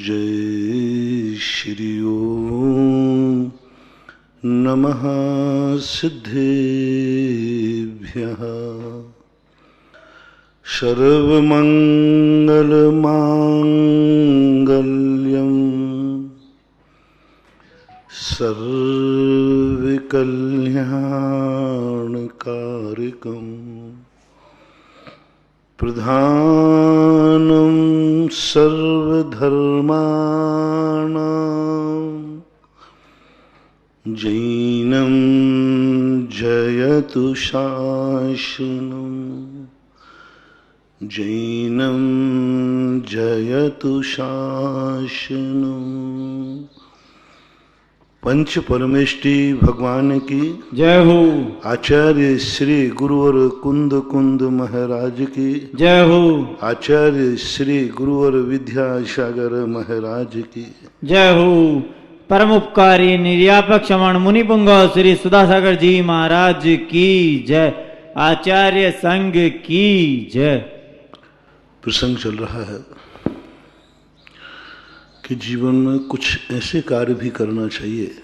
जय श्री ओम नमः सिद्धेभ्यः सर्वमंगलमांगल्यं सर्वकल्याणकारिकम् प्रधानं सर्वधर्माणां जैनं जयतु शासनं जैनं जयतु शासनं। पंच परमेष्टि भगवान की जय हो। आचार्य श्री गुरुवर कुंद कुंद महाराज की जय हो। आचार्य श्री गुरुवर विद्यासागर महाराज की जय हो। परम उपकारी निर्यापक क्षमण मुनि पुंग श्री सुधासागर जी महाराज की जय। आचार्य संघ की जय। प्रसंग चल रहा है कि जीवन में कुछ ऐसे कार्य भी करना चाहिए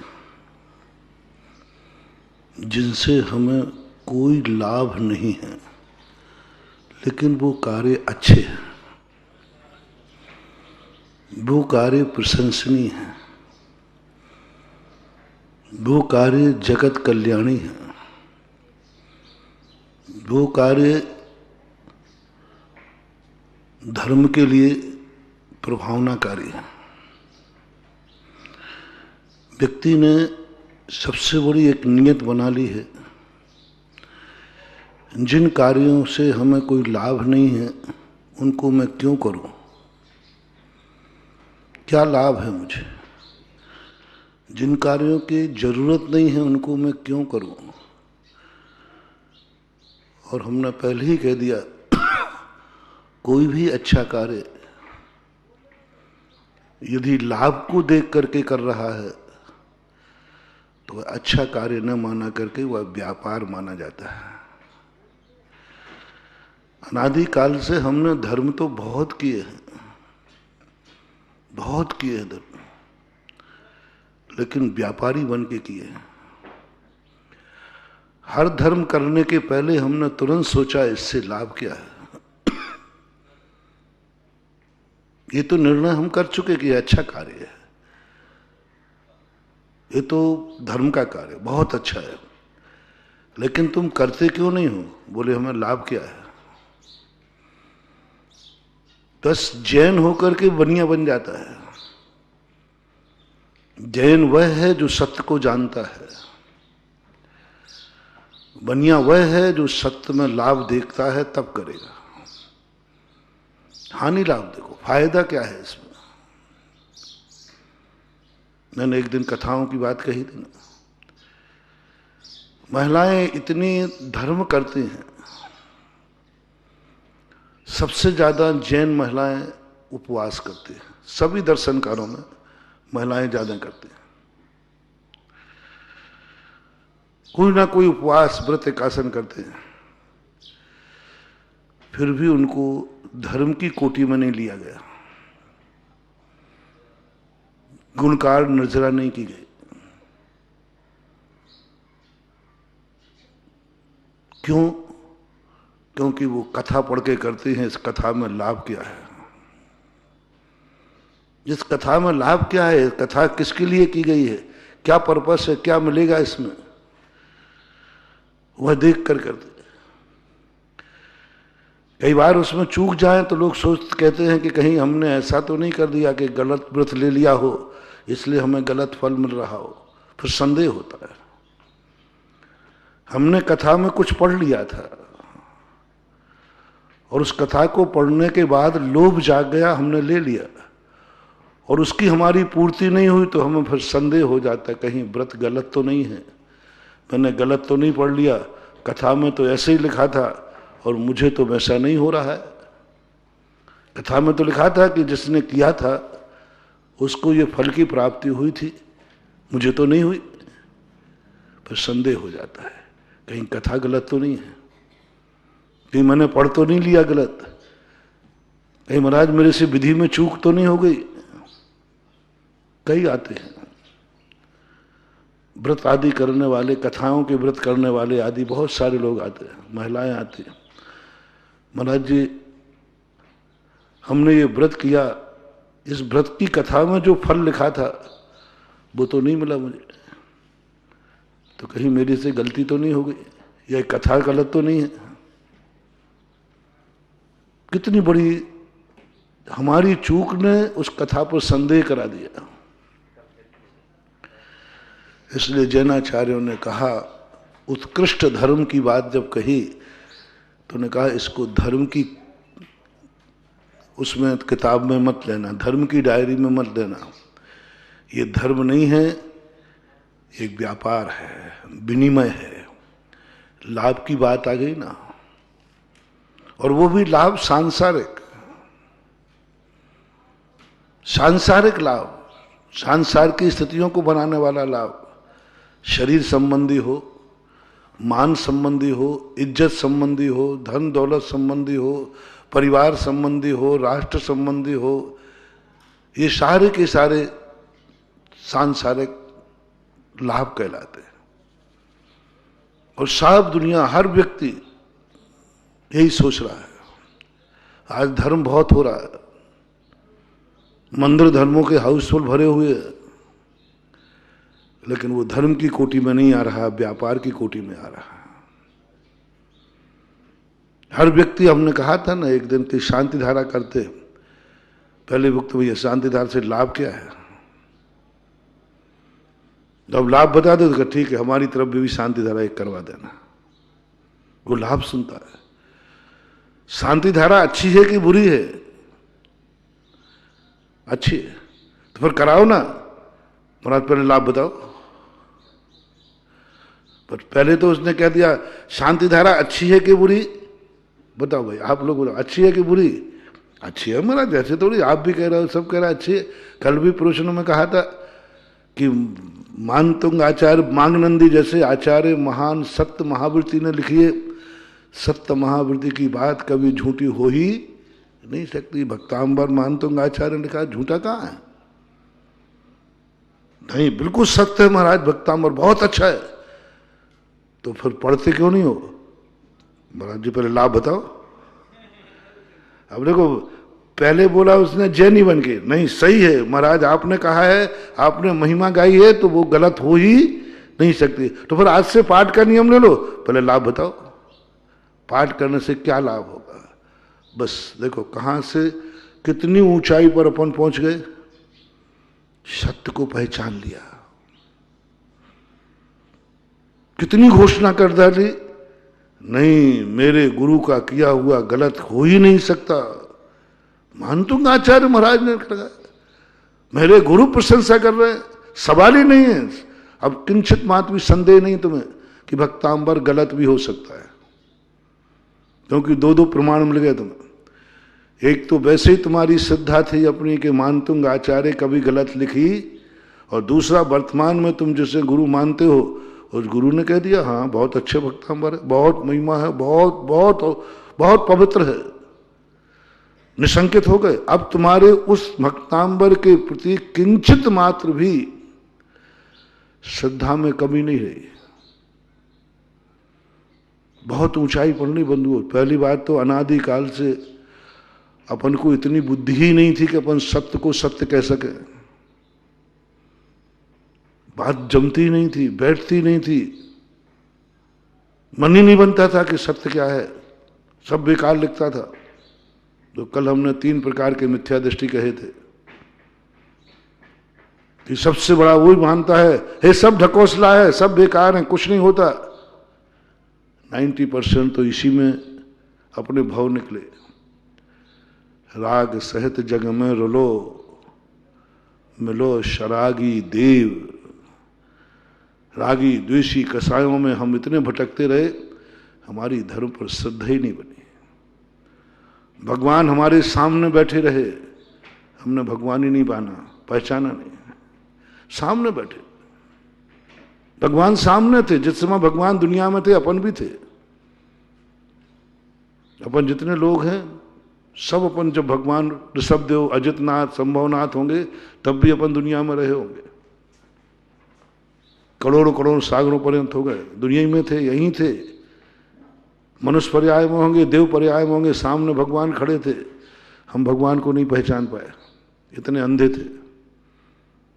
जिनसे हमें कोई लाभ नहीं है, लेकिन वो कार्य अच्छे हैं, वो कार्य प्रशंसनीय है, वो कार्य जगत कल्याणी है, वो कार्य धर्म के लिए प्रभावनाकारी है। व्यक्ति ने सबसे बड़ी एक नियत बना ली है, जिन कार्यों से हमें कोई लाभ नहीं है उनको मैं क्यों करूं, क्या लाभ है मुझे। जिन कार्यों की जरूरत नहीं है उनको मैं क्यों करूं। और हमने पहले ही कह दिया, कोई भी अच्छा कार्य यदि लाभ को देख करके कर रहा है तो वह अच्छा कार्य न माना करके वह व्यापार माना जाता है। अनादिकाल से हमने धर्म तो बहुत किए हैं, बहुत किए हैं धर्म, लेकिन व्यापारी बन के किए हैं। हर धर्म करने के पहले हमने तुरंत सोचा इससे लाभ क्या है। ये तो निर्णय हम कर चुके कि अच्छा कार्य है, ये तो धर्म का कार्य बहुत अच्छा है, लेकिन तुम करते क्यों नहीं हो। बोले हमें लाभ क्या है। बस जैन होकर के बनिया बन जाता है। जैन वह है जो सत्य को जानता है, बनिया वह है जो सत्य में लाभ देखता है तब करेगा। हानि लाभ देखो, फायदा क्या है इसमें। मैंने एक दिन कथाओं की बात कही थी ना, महिलाएं इतनी धर्म करती हैं, सबसे ज्यादा जैन महिलाएं उपवास करती हैं। सभी दर्शनकारों में महिलाएं ज्यादा करती हैं, कोई ना कोई उपवास व्रत एकासन करते हैं। फिर भी उनको धर्म की कोटि में नहीं लिया गया, गुणकार नजरा नहीं की गई। क्यों? क्योंकि वो कथा पढ़ के करते हैं, इस कथा में लाभ क्या है। जिस कथा में लाभ क्या है, कथा किसके लिए की गई है, क्या पर्पस है, क्या मिलेगा इसमें, वह देख कर करते। कई बार उसमें चूक जाए तो लोग कहते हैं कि कहीं हमने ऐसा तो नहीं कर दिया कि गलत व्रत ले लिया हो इसलिए हमें गलत फल मिल रहा हो। फिर संदेह होता है। हमने कथा में कुछ पढ़ लिया था और उस कथा को पढ़ने के बाद लोभ जाग गया, हमने ले लिया और उसकी हमारी पूर्ति नहीं हुई तो हमें फिर संदेह हो जाता है कहीं व्रत गलत तो नहीं है, मैंने गलत तो नहीं पढ़ लिया, कथा में तो ऐसे ही लिखा था और मुझे तो वैसा नहीं हो रहा है। कथा में तो लिखा था कि जिसने किया था उसको ये फल की प्राप्ति हुई थी, मुझे तो नहीं हुई। फिर संदेह हो जाता है कहीं कथा गलत तो नहीं है, कहीं मैंने पढ़ तो नहीं लिया गलत, कहीं महाराज मेरे से विधि में चूक तो नहीं हो गई। कई आते हैं, व्रत आदि करने वाले, कथाओं के व्रत करने वाले आदि बहुत सारे लोग आते हैं, महिलाएं आती हैं। महाराज जी हमने ये व्रत किया, इस व्रत की कथा में जो फल लिखा था वो तो नहीं मिला मुझे, तो कहीं मेरी से गलती तो नहीं हो गई, यह कथा गलत तो नहीं है। कितनी बड़ी हमारी चूक ने उस कथा पर संदेह करा दिया। इसलिए जैनाचार्यों ने कहा, उत्कृष्ट धर्म की बात जब कही तो उन्होंने कहा इसको धर्म की उसमें किताब में मत लेना, धर्म की डायरी में मत लेना, ये धर्म नहीं है, एक व्यापार है, विनिमय है। लाभ की बात आ गई ना, और वो भी लाभ सांसारिक, सांसारिक लाभ, सांसार की स्थितियों को बनाने वाला लाभ, शरीर संबंधी हो, मान संबंधी हो, इज्जत संबंधी हो, धन दौलत संबंधी हो, परिवार संबंधी हो, राष्ट्र संबंधी हो, ये सारे के सारे सांसारिक लाभ कहलाते हैं। और सब दुनिया, हर व्यक्ति यही सोच रहा है। आज धर्म बहुत हो रहा है, मंदिर धर्मों के हाउसफुल भरे हुए हैं, लेकिन वो धर्म की कोटि में नहीं आ रहा, व्यापार की कोटि में आ रहा है। हर व्यक्ति, हमने कहा था ना एक दिन कि शांति धारा करते, पहले वक्त भैया शांति धारा से लाभ क्या है, जब लाभ बता दो तो ठीक है, हमारी तरफ भी शांति धारा एक करवा देना। वो लाभ सुनता है। शांति धारा अच्छी है कि बुरी है? अच्छी है, तो फिर कराओ ना। महाराज पहले लाभ बताओ, पर पहले तो उसने कह दिया शांति धारा अच्छी है कि बुरी, बताओ भाई, आप लोग बोलो अच्छी है कि बुरी? अच्छी है महाराज, जैसे थोड़ी आप भी कह रहे हो, सब कह रहा है अच्छी है। कल भी प्रवचनों में कहा था कि मानतुंग आचार्य मांगनंदी जैसे आचार्य महान सत्य महावृत्ति ने लिखी है, सत्य महावृत्ति की बात कभी झूठी हो ही नहीं सकती। भक्तांबर मानतुंग आचार्य ने लिखा, झूठा कहाँ है? नहीं, बिल्कुल सत्य है महाराज, भक्तांबर बहुत अच्छा है। तो फिर पढ़ते क्यों नहीं हो? महाराज जी पहले लाभ बताओ। अब देखो, पहले बोला उसने जैनी बन के, नहीं सही है महाराज, आपने कहा है, आपने महिमा गाई है, तो वो गलत हो ही नहीं सकती। तो फिर आज से पाठ का नियम ले लो, पहले लाभ बताओ। पाठ करने से क्या लाभ होगा? बस देखो कहां से कितनी ऊंचाई पर अपन पहुंच गए। सत्य को पहचान लिया, कितनी घोषणा कर डाली, नहीं मेरे गुरु का किया हुआ गलत हो ही नहीं सकता। मानतुंग आचार्य महाराज ने कहा, मेरे गुरु प्रशंसा कर रहे हैं, सवाल ही नहीं है। अब किंचित मात्र भी संदेह नहीं तुम्हें कि भक्तांबर गलत भी हो सकता है, क्योंकि दो दो प्रमाण मिल गए तुम्हें। एक तो वैसे ही तुम्हारी श्रद्धा थी अपनी कि मानतुंग आचार्य कभी गलत लिखी, और दूसरा वर्तमान में तुम जिसे गुरु मानते हो उस गुरु ने कह दिया हाँ बहुत अच्छे भक्तांबर है, बहुत महिमा है, बहुत बहुत बहुत पवित्र है, निशंकित हो गए। अब तुम्हारे उस भक्तांबर के प्रति किंचित मात्र भी श्रद्धा में कमी नहीं रही। बहुत ऊंचाई पर नहीं बंधुओं। पहली बात तो अनादि काल से अपन को इतनी बुद्धि ही नहीं थी कि अपन सत्य को सत्य कह सके। बात जमती नहीं थी, बैठती नहीं थी, मन ही नहीं बनता था कि सत्य क्या है, सब बेकार लिखता था। तो कल हमने 3 प्रकार के मिथ्या दृष्टि कहे थे कि सबसे बड़ा वही मानता है ये सब ढकोसला है, सब बेकार है, कुछ नहीं होता। 90% तो इसी में अपने भाव निकले। राग सहित जग में रुलो, मिलो शरागी देव। रागी द्वेषी कसायों में हम इतने भटकते रहे, हमारी धर्म पर श्रद्धा ही नहीं बनी। भगवान हमारे सामने बैठे रहे, हमने भगवान ही नहीं माना, पहचाना नहीं। सामने बैठे, भगवान सामने थे। जिस समय भगवान दुनिया में थे अपन भी थे। अपन जितने लोग हैं सब अपन जब भगवान ऋषभदेव, अजितनाथ, संभवनाथ होंगे तब भी अपन दुनिया में रहे होंगे। करोड़ों करोड़ सागरों पर्यंत हो गए, दुनिया में थे, यहीं थे। मनुष्य पर्याय में होंगे, देव पर्याय में होंगे, सामने भगवान खड़े थे, हम भगवान को नहीं पहचान पाए, इतने अंधे थे,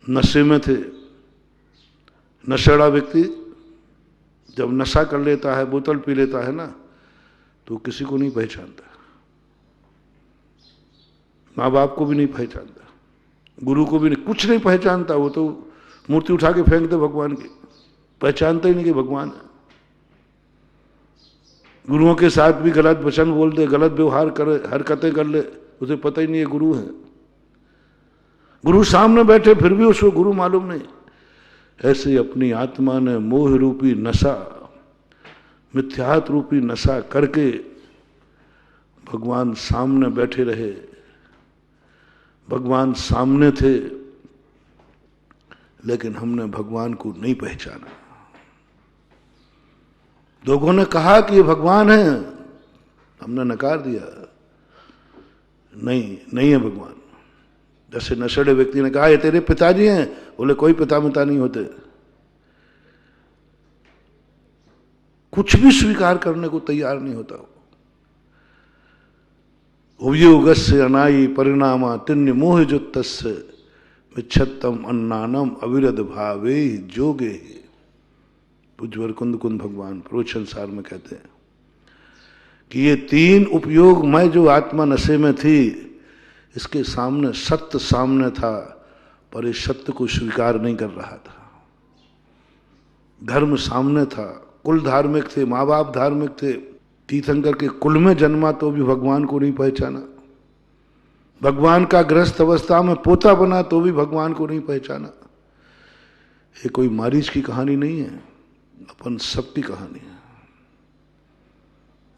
नशे में थे। नशेड़ा व्यक्ति जब नशा कर लेता है, बोतल पी लेता है ना, तो किसी को नहीं पहचानता, माँ बाप को भी नहीं पहचानता, गुरु को भी नहीं, कुछ नहीं पहचानता। वो तो मूर्ति उठा के फेंक दे भगवान की, पहचानता ही नहीं कि भगवान है। गुरुओं के साथ भी गलत वचन बोल दे, गलत व्यवहार करे, हरकतें कर ले, उसे पता ही नहीं है गुरु है। गुरु सामने बैठे फिर भी उसको गुरु मालूम नहीं। ऐसे अपनी आत्मा ने मोह रूपी नशा, मिथ्यात्व रूपी नशा करके भगवान सामने बैठे रहे, भगवान सामने थे, लेकिन हमने भगवान को नहीं पहचाना। लोगों ने कहा कि ये भगवान है, हमने नकार दिया, नहीं, नहीं है भगवान। जैसे नशेड़े व्यक्ति ने कहा ये तेरे पिताजी हैं, बोले कोई पिता मिता नहीं होते। कुछ भी स्वीकार करने को तैयार नहीं होता। उभयोगस्य अनायि परिणामा तिन्य मोहजुत्तस्य मिच्छत्तम अन्नानम अविरद भावे जोगे। पूज्यवर कुंद कुंद भगवान प्रवचन सार में कहते हैं कि ये तीन उपयोग में जो आत्मा नशे में थी, इसके सामने सत्य सामने था, पर इस सत्य को स्वीकार नहीं कर रहा था। धर्म सामने था, कुल धार्मिक थे, माँ बाप धार्मिक थे, तीर्थंकर के कुल में जन्मा तो भी भगवान को नहीं पहचाना, भगवान का गृहस्थ अवस्था में पोता बना तो भी भगवान को नहीं पहचाना। ये कोई मारीच की कहानी नहीं है, अपन सबकी कहानी है।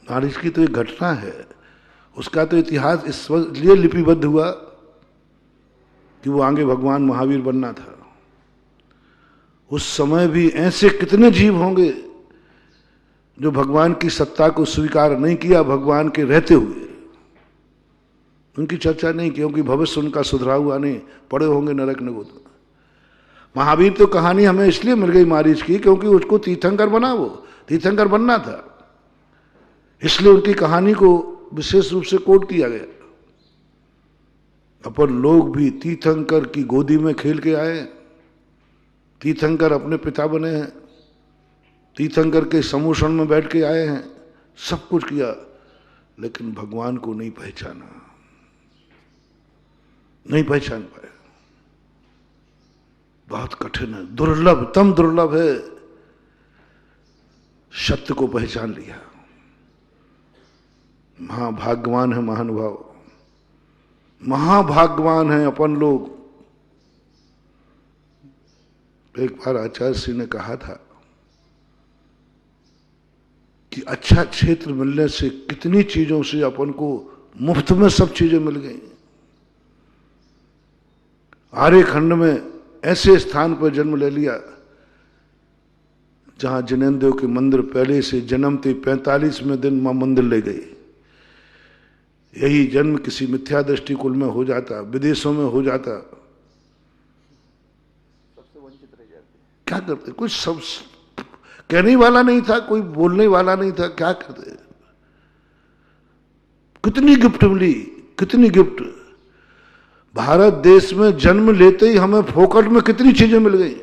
मारीच की तो एक घटना है, उसका तो इतिहास इसलिए लिपिबद्ध हुआ कि वो आगे भगवान महावीर बनना था। उस समय भी ऐसे कितने जीव होंगे जो भगवान की सत्ता को स्वीकार नहीं किया, भगवान के रहते हुए उनकी चर्चा नहीं की, क्योंकि भविष्य उनका सुधरा हुआ नहीं, पड़े होंगे नरक नगोद में। महावीर तो कहानी हमें इसलिए मिल गई मारीच की क्योंकि उसको तीर्थंकर बना, वो तीर्थंकर बनना था, इसलिए उनकी कहानी को विशेष रूप से कोट किया गया। अपन लोग भी तीर्थंकर की गोदी में खेल के आए, तीर्थंकर अपने पिता बने हैं, तीर्थंकर के समूषण में बैठ के आए हैं, सब कुछ किया, लेकिन भगवान को नहीं पहचाना, नहीं पहचान पाए। बहुत कठिन है, दुर्लभ, तम दुर्लभ है। सत्य को पहचान लिया, महाभाग्यवान है महानुभाव, महाभाग्यवान है अपन लोग। एक बार आचार्य श्री ने कहा था कि अच्छा क्षेत्र मिलने से कितनी चीजों से अपन को मुफ्त में सब चीजें मिल गई। आर्यखंड में ऐसे स्थान पर जन्म ले लिया जहां जिनेन्द्र के मंदिर पहले से जन्मते 45वें दिन मां मंदिर ले गई। यही जन्म किसी मिथ्या दृष्टिकुल में हो जाता, विदेशों में हो जाता, सबसे वंचित रह जाते। क्या करते, कुछ सब कहने वाला नहीं था, कोई बोलने वाला नहीं था, क्या करते। कितनी गिफ्ट मिली, कितनी गिफ्ट। भारत देश में जन्म लेते ही हमें फोकट में कितनी चीजें मिल गई।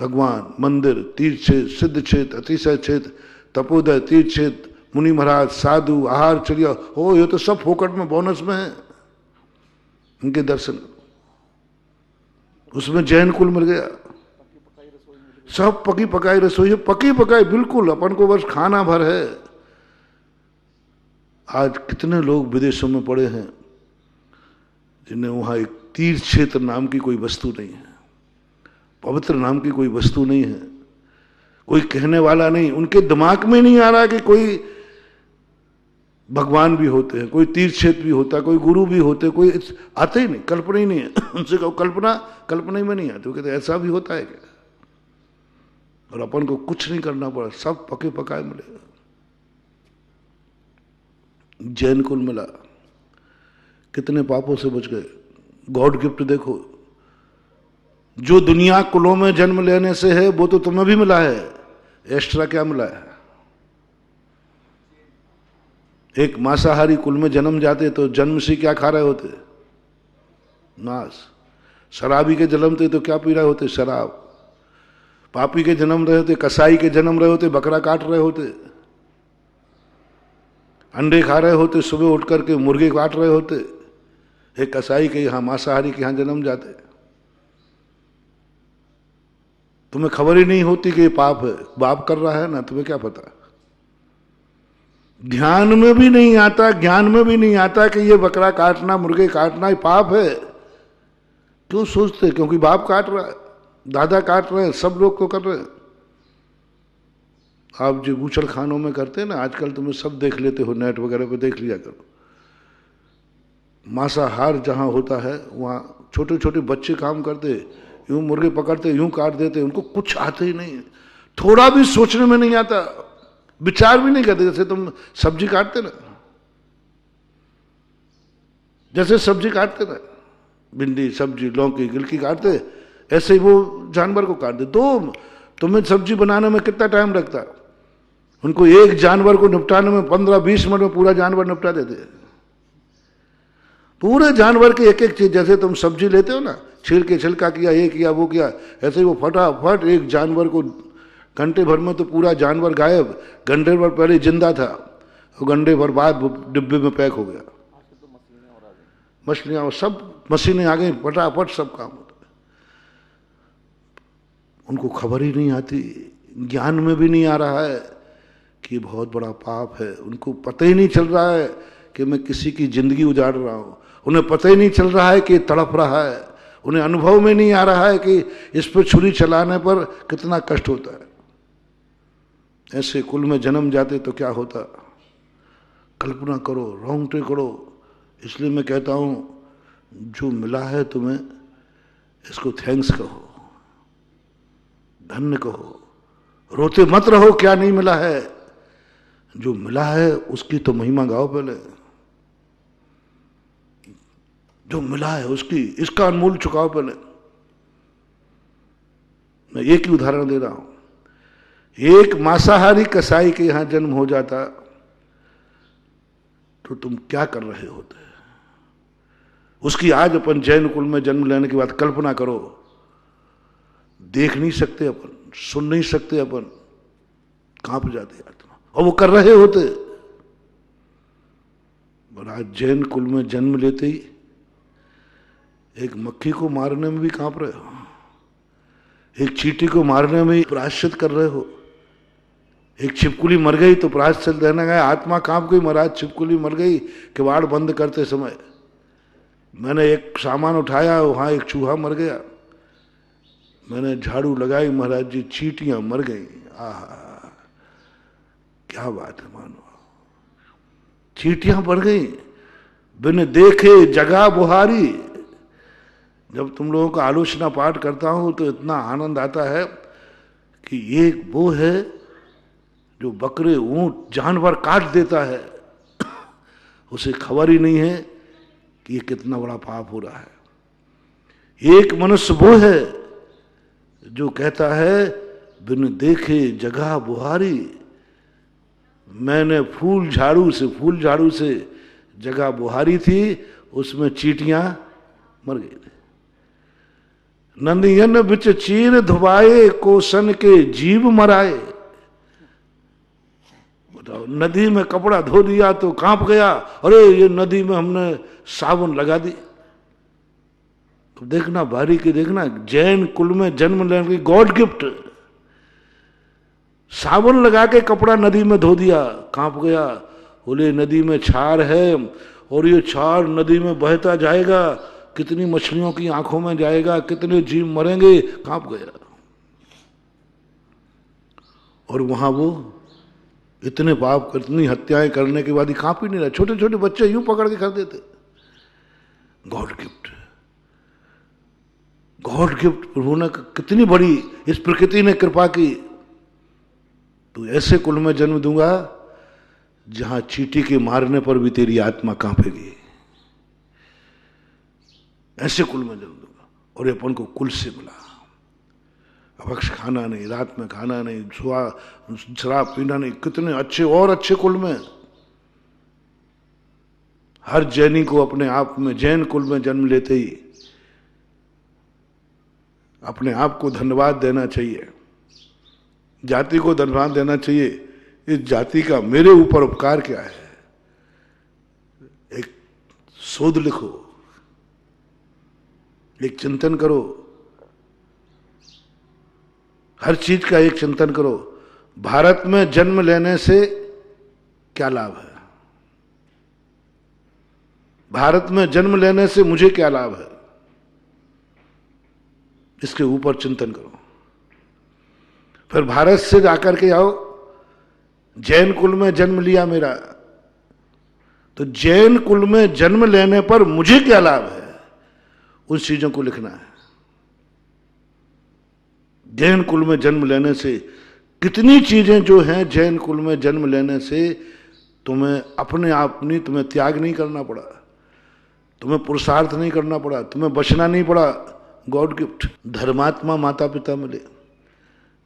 भगवान, मंदिर, तीर्थ क्षेत्र, सिद्ध क्षेत्र, अतिशय क्षेत्र, तपोदय, तीर्थ क्षेत्र, मुनि महाराज, साधु, आहार चर्या, हो ये तो सब फोकट में, बोनस में है। उनके दर्शन, उसमें जैन कुल मिल गया, सब पकी पकाई रसोई, पकी पकाई बिल्कुल, अपन को बस खाना भर है। आज कितने लोग विदेशों में पड़े हैं जिन्हें वहां एक तीर्थ क्षेत्र नाम की कोई वस्तु नहीं है, पवित्र नाम की कोई वस्तु नहीं है, कोई कहने वाला नहीं, उनके दिमाग में नहीं आ रहा कि कोई भगवान भी होते हैं, कोई तीर्थ क्षेत्र भी होता, कोई गुरु भी होते, कोई आते ही नहीं, कल्पना ही नहीं है। उनसे कहो कल्पना ही में नहीं आती, वो कहते ऐसा भी होता है क्या। और अपन को कुछ नहीं करना पड़ा, सब पके पकाए मिले। जैन कुल मिला, कितने पापों से बच गए। गॉड गिफ्ट देखो, जो दुनिया कुलों में जन्म लेने से है वो तो तुम्हें भी मिला है, एक्स्ट्रा क्या मिला है। एक मांसाहारी कुल में जन्म जाते तो जन्म से क्या खा रहे होते, मांस। शराबी के जन्मते तो क्या पी रहे होते, शराब। पापी के जन्म रहे होते, कसाई के जन्म रहे होते, बकरा काट रहे होते, अंडे खा रहे होते, सुबह उठ करके मुर्गे काट रहे होते। एक कसाई के यहाँ, मांसाहारी के यहाँ जन्म जाते, तुम्हें खबर ही नहीं होती कि ये पाप है। बाप कर रहा है ना, तुम्हें क्या पता। ध्यान में भी नहीं आता, ज्ञान में भी नहीं आता कि ये बकरा काटना, मुर्गे काटना ये पाप है। क्यों सोचते, क्योंकि बाप काट रहा है, दादा काट रहे हैं, सब लोग को कर रहे हैं। आप जो बूचड़ खानों में करते हैं ना, आजकल तुम्हें सब देख लेते हो, नेट वगैरह पे देख लिया करो। मांसाहार जहां होता है वहां छोटे छोटे बच्चे काम करते, यूं मुर्गे पकड़ते, यूं काट देते, उनको कुछ आते ही नहीं, थोड़ा भी सोचने में नहीं आता, विचार भी नहीं करते। जैसे तुम सब्जी काटते ना, जैसे सब्जी काटते ना, भिंडी सब्जी लौकी गिलकी काटते, ऐसे ही वो जानवर को काट दे। तो तुम्हें सब्जी बनाने में कितना टाइम लगता, उनको एक जानवर को निपटाने में 15-20 मिनट में पूरा जानवर निपटा देते। पूरे जानवर की एक एक चीज, जैसे तुम सब्जी लेते हो ना, छील के छिलका किया, ये किया वो किया, ऐसे ही वो फटाफट एक जानवर को घंटे भर में तो पूरा जानवर गायब। घंटे भर पहले जिंदा था, वो घंटे भर बाद डिब्बे में पैक हो गया। मछलियां सब मशीनें आ गई, फटाफट सब काम होता है। उनको खबर ही नहीं आती, ज्ञान में भी नहीं आ रहा है कि बहुत बड़ा पाप है। उनको पता ही नहीं चल रहा है कि मैं किसी की जिंदगी उजाड़ रहा हूं। उन्हें पता ही नहीं चल रहा है कि तड़प रहा है। उन्हें अनुभव में नहीं आ रहा है कि इस पर छुरी चलाने पर कितना कष्ट होता है। ऐसे कुल में जन्म जाते तो क्या होता, कल्पना करो, रोंगटे करो। इसलिए मैं कहता हूं, जो मिला है तुम्हें इसको थैंक्स कहो, धन्य कहो, रोते मत रहो क्या नहीं मिला है। जो मिला है उसकी तो महिमा गाओ पहले, जो मिला है उसकी, इसका अनमोल चुकाओ पहले। मैं एक ही उदाहरण दे रहा हूं। एक मांसाहारी कसाई के यहां जन्म हो जाता तो तुम क्या कर रहे होते। उसकी आज अपन जैन कुल में जन्म लेने के बाद कल्पना करो, देख नहीं सकते अपन, सुन नहीं सकते अपन, कांप जाते आत्मा। और वो कर रहे होते। और आज जैन कुल में जन्म लेते ही एक मक्खी को मारने में भी कांप रहे हो, एक चींटी को मारने में प्रायश्चित कर रहे हो। एक छिपकुली मर गई तो प्रायश्चित देने गए, आत्मा कांप गई, महाराज छिपकुली मर गई किवाड़ बंद करते समय। मैंने एक सामान उठाया, वहां एक चूहा मर गया। मैंने झाड़ू लगाई, महाराज जी चींटियां मर गई। आहा, क्या बात है, मानो चींटियां मर गई, बिन देखे जगह बुहारी। जब तुम लोगों का आलोचना पाठ करता हूं तो इतना आनंद आता है कि ये वो है जो बकरे ऊंट जानवर काट देता है, उसे खबर ही नहीं है कि ये कितना बड़ा पाप हो रहा है। एक मनुष्य वो है जो कहता है बिन देखे जगह बुहारी। मैंने फूल झाड़ू से जगह बुहारी थी, उसमें चींटियां मर गई थी। नंदियन बिच चीर धुबाए, कोसन के जीव मराए। बताओ, नदी में कपड़ा धो दिया तो कांप गया, अरे ये नदी में हमने साबुन लगा दी। तो देखना बारी की, देखना जैन कुल में जन्म लेने की गॉड गिफ्ट। साबुन लगा के कपड़ा नदी में धो दिया, कांप गया। बोले नदी में क्षार है और ये क्षार नदी में बहता जाएगा, कितनी मछलियों की आंखों में जाएगा, कितने जीव मरेंगे, कांप गया। और वहां वो इतने पाप, इतनी हत्याएं करने के बाद ही कांप ही नहीं रहा। छोटे छोटे बच्चे यूं पकड़ के कर देते। God gift, God gift. प्रभु ने कितनी बड़ी इस प्रकृति ने कृपा की। तो ऐसे कुल में जन्म दूंगा जहां चींटी के मारने पर भी तेरी आत्मा कांपेगी, ऐसे कुल में जन्म दूंगा। और ये अपन को कुल से मिला, अभक्ष खाना नहीं, रात में खाना नहीं, शराब पीना नहीं, कितने अच्छे और अच्छे कुल में। हर जैनी को अपने आप में, जैन कुल में जन्म लेते ही अपने आप को धन्यवाद देना चाहिए, जाति को धन्यवाद देना चाहिए। इस जाति का मेरे ऊपर उपकार क्या है? एक शोध लिखो, एक चिंतन करो, हर चीज का एक चिंतन करो। भारत में जन्म लेने से क्या लाभ है? भारत में जन्म लेने से मुझे क्या लाभ है? इसके ऊपर चिंतन करो। फिर भारत से जाकर के आओ, जैन कुल में जन्म लिया मेरा, तो जैन कुल में जन्म लेने पर मुझे क्या लाभ है, उन चीजों को लिखना है। जैन कुल में जन्म लेने से कितनी चीजें जो हैं, जैन कुल में जन्म लेने से तुम्हें अपने आप नहीं, तुम्हें त्याग नहीं करना पड़ा, तुम्हें पुरुषार्थ नहीं करना पड़ा, तुम्हें बचना नहीं पड़ा। God gift. धर्मात्मा माता पिता मिले,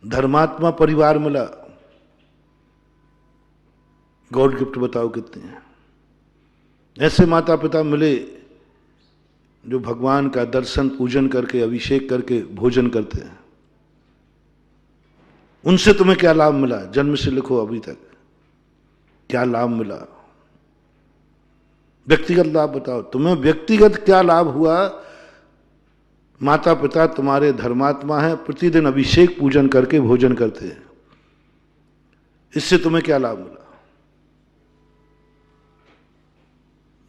धर्मात्मा परिवार मिला, गॉड गिफ्ट बताओ कितने हैं। ऐसे माता पिता मिले जो भगवान का दर्शन पूजन करके, अभिषेक करके भोजन करते हैं। उनसे तुम्हें क्या लाभ मिला? जन्म से लिखो अभी तक क्या लाभ मिला। व्यक्तिगत लाभ बताओ, तुम्हें व्यक्तिगत क्या लाभ हुआ? माता पिता तुम्हारे धर्मात्मा हैं, प्रतिदिन अभिषेक पूजन करके भोजन करते हैं, इससे तुम्हें क्या लाभ मिला?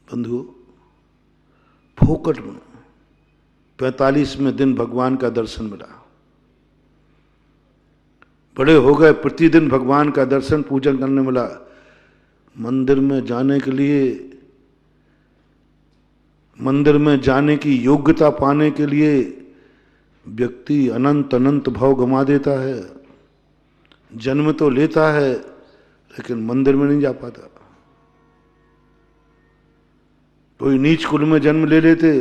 बंधु, फोकट में 45वें दिन भगवान का दर्शन मिला। बड़े हो गए, प्रतिदिन भगवान का दर्शन पूजन करने मिला। मंदिर में जाने के लिए, मंदिर में जाने की योग्यता पाने के लिए व्यक्ति अनंत अनंत भाव गंवा देता है। जन्म तो लेता है लेकिन मंदिर में नहीं जा पाता। कोई नीच कुल में जन्म ले लेते,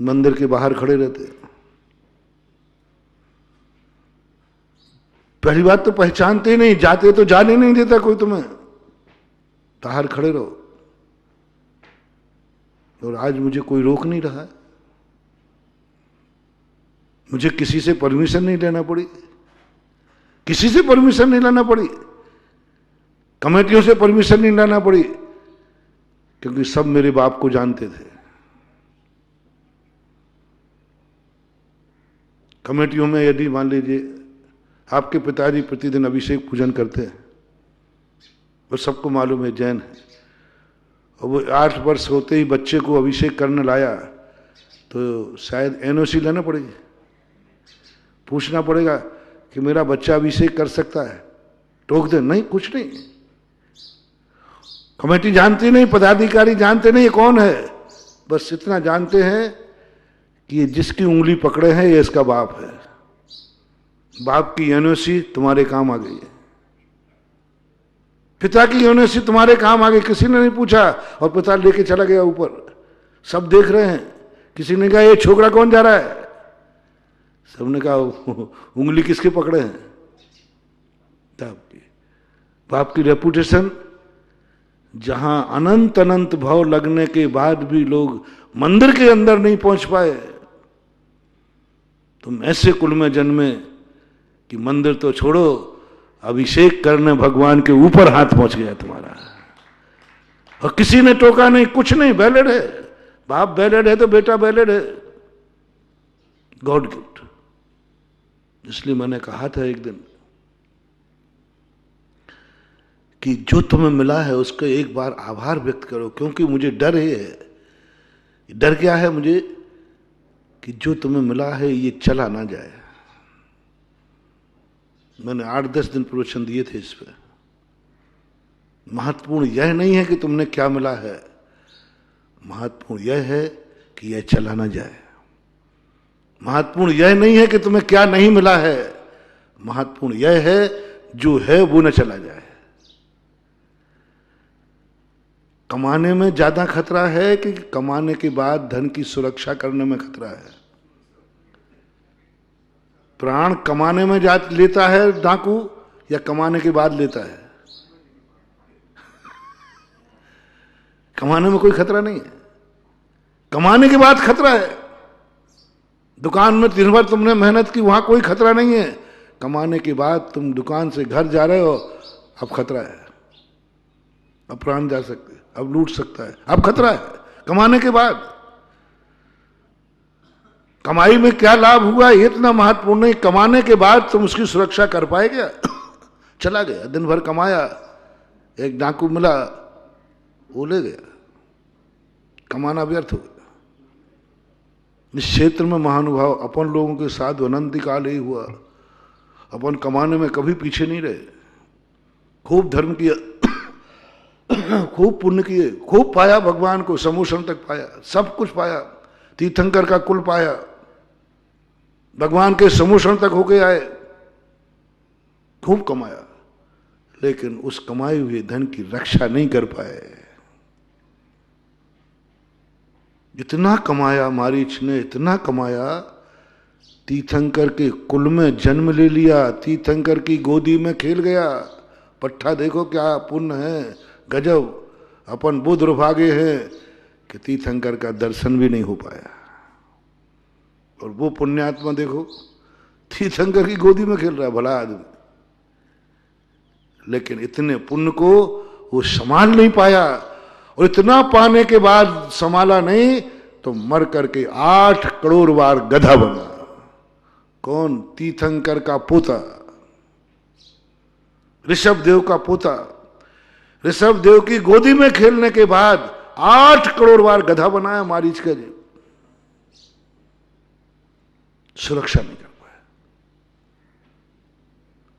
मंदिर के बाहर खड़े रहते। पहली बात तो पहचानते नहीं, जाते तो जाने नहीं देता कोई, तुम्हें बाहर खड़े रहो। और आज मुझे कोई रोक नहीं रहा है, मुझे किसी से परमिशन नहीं लेना पड़ी, किसी से परमिशन नहीं लेना पड़ी, कमेटियों से परमिशन नहीं लेना पड़ी, क्योंकि सब मेरे बाप को जानते थे। कमेटियों में यदि मान लीजिए आपके पिताजी प्रतिदिन अभिषेक पूजन करते हैं, वो सबको मालूम है जैन है, और वो 8 वर्ष होते ही बच्चे को अभिषेक करने लाया, तो शायद एनओसी लेना पड़ेगी, पूछना पड़ेगा कि मेरा बच्चा अभिषेक कर सकता है? टोक दे, नहीं, कुछ नहीं। कमेटी जानती नहीं, पदाधिकारी जानते नहीं ये कौन है, बस इतना जानते हैं कि ये जिसकी उंगली पकड़े हैं ये इसका बाप है। बाप की एनओसी तुम्हारे काम आ गई है, पिता की एनओसी तुम्हारे काम आ गई। किसी ने नहीं पूछा और पिता लेके चला गया ऊपर, सब देख रहे हैं। किसी ने कहा ये छोकरा कौन जा रहा है? सबने कहा उंगली किसके पकड़े हैं? बाप की रेपुटेशन, जहां अनंत अनंत भाव लगने के बाद भी लोग मंदिर के अंदर नहीं पहुंच पाए। तुम ऐसे कुल में जन्मे कि मंदिर तो छोड़ो, अभिषेक करने भगवान के ऊपर हाथ पहुंच गया तुम्हारा, और किसी ने टोका नहीं, कुछ नहीं। बैलेड है, बाप बैलेड है तो बेटा बैलेड है। God gift. इसलिए मैंने कहा था एक दिन कि जो तुम्हें मिला है उसका एक बार आभार व्यक्त करो, क्योंकि मुझे डर है। डर क्या है मुझे? कि जो तुम्हें मिला है ये चला ना जाए। मैंने 8-10 दिन प्रवचन दिए थे इस पर। महत्वपूर्ण यह नहीं है कि तुमने क्या मिला है, महत्वपूर्ण यह है कि यह चला ना जाए। महत्वपूर्ण यह नहीं है कि तुम्हें क्या नहीं मिला है, महत्वपूर्ण यह है जो है वो न चला जाए। कमाने में ज्यादा खतरा है कि कमाने के बाद धन की सुरक्षा करने में खतरा है? प्राण कमाने में जा लेता है डाकू या कमाने के बाद लेता है? कमाने में कोई खतरा नहीं है, कमाने के बाद खतरा है। दुकान में दिन भर तुमने मेहनत की, वहां कोई खतरा नहीं है। कमाने के बाद तुम दुकान से घर जा रहे हो, अब खतरा है, अब प्राण जा सकते, अब लूट सकता है, अब खतरा है। कमाने के बाद कमाई में क्या लाभ हुआ ये इतना महत्वपूर्ण नहीं, कमाने के बाद तुम उसकी सुरक्षा कर पाए क्या? चला गया, दिन भर कमाया, एक डाकू मिला, वो ले गया, कमाना व्यर्थ हो गया। इस क्षेत्र में महानुभाव अपन लोगों के साथ अनंत काल ही हुआ। अपन कमाने में कभी पीछे नहीं रहे, खूब धर्म किया, खूब पुण्य किए, खूब पाया भगवान को, समूषण तक पाया, सब कुछ पाया, तीर्थंकर का कुल पाया, भगवान के समूषण तक होके आए, खूब कमाया, लेकिन उस कमाए हुए धन की रक्षा नहीं कर पाए। इतना कमाया मारीच ने, इतना कमाया, तीर्थंकर के कुल में जन्म ले लिया, तीर्थंकर की गोदी में खेल गया। पट्ठा देखो क्या पुण्य है, गजब। अपन बुद्ध दुर्भागे हैं कि तीर्थंकर का दर्शन भी नहीं हो पाया, और वो पुण्यात्मा देखो तीर्थंकर की गोदी में खेल रहा है, भला आदमी, लेकिन इतने पुण्य को वो संभाल नहीं पाया, और इतना पाने के बाद संभाला नहीं तो मर करके 8 करोड़ बार गधा बना। कौन? तीर्थंकर का पोता, ऋषभदेव का पोता। ऋषभदेव की गोदी में खेलने के बाद 8 करोड़ बार गधा बनाया मारीच का जी, सुरक्षा नहीं कर पाया।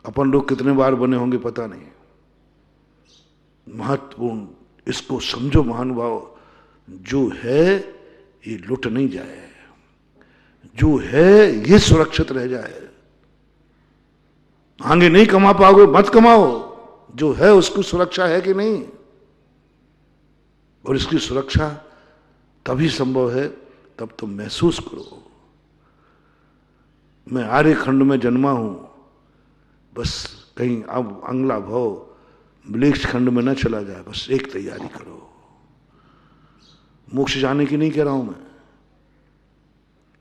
अपन लोग कितने बार बने होंगे पता नहीं। महत्वपूर्ण, इसको समझो महानुभाव, जो है ये लुट नहीं जाए, जो है ये सुरक्षित रह जाए। आगे नहीं कमा पाओगे, मत कमाओ, जो है उसकी सुरक्षा है कि नहीं, और इसकी सुरक्षा तभी संभव है तब तुम महसूस करो। मैं आर्य खंड में जन्मा हूं, बस कहीं अब अगला भाव मलेच्छ खंड में न चला जाए, बस एक तैयारी करो। मोक्ष जाने की नहीं कह रहा हूं मैं,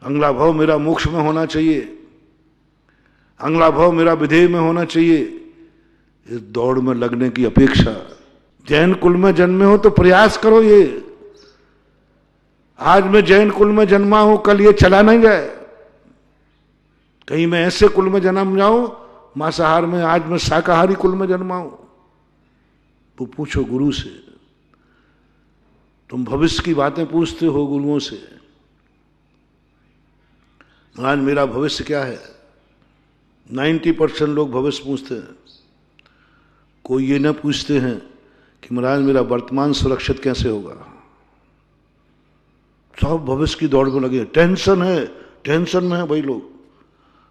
अगला भाव मेरा मोक्ष में होना चाहिए, अगला भाव मेरा विधेय में होना चाहिए। इस दौड़ में लगने की अपेक्षा, जैन कुल में जन्मे हो तो प्रयास करो ये। आज मैं जैन कुल में जन्मा हूं, कल ये चला नहीं जाए, कहीं मैं ऐसे कुल में जन्म जाऊं मांसाहार में, आज मैं शाकाहारी कुल में जन्मा हूं। वो पूछो गुरु से, तुम भविष्य की बातें पूछते हो गुरुओं से, आज मेरा भविष्य क्या है? 90% लोग भविष्य पूछते हैं, कोई ये न पूछते हैं कि महाराज मेरा वर्तमान सुरक्षित कैसे होगा। सब भविष्य की दौड़ में लगे, टेंशन है, टेंशन में है भाई लोग,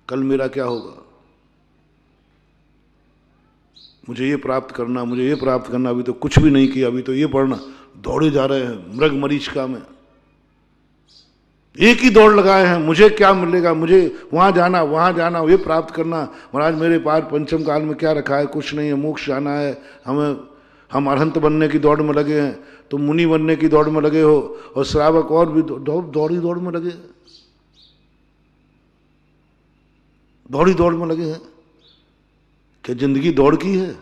कल मेरा क्या होगा, मुझे ये प्राप्त करना, मुझे ये प्राप्त करना, अभी तो कुछ भी नहीं किया, अभी तो ये पढ़ना, दौड़े जा रहे हैं मृग मरीचिका में, एक ही दौड़ लगाए हैं, मुझे क्या मिलेगा, मुझे वहां जाना, ये प्राप्त करना। महाराज मेरे पास पंचम काल में क्या रखा है? कुछ नहीं है, मोक्ष जाना है हमें, हम अरहंत बनने की दौड़ में लगे हैं, तुम मुनि बनने की दौड़ में लगे हो, और श्रावक और भी दौड़ में लगे हैं, दौड़ में लगे हैं। क्या जिंदगी दौड़ की है?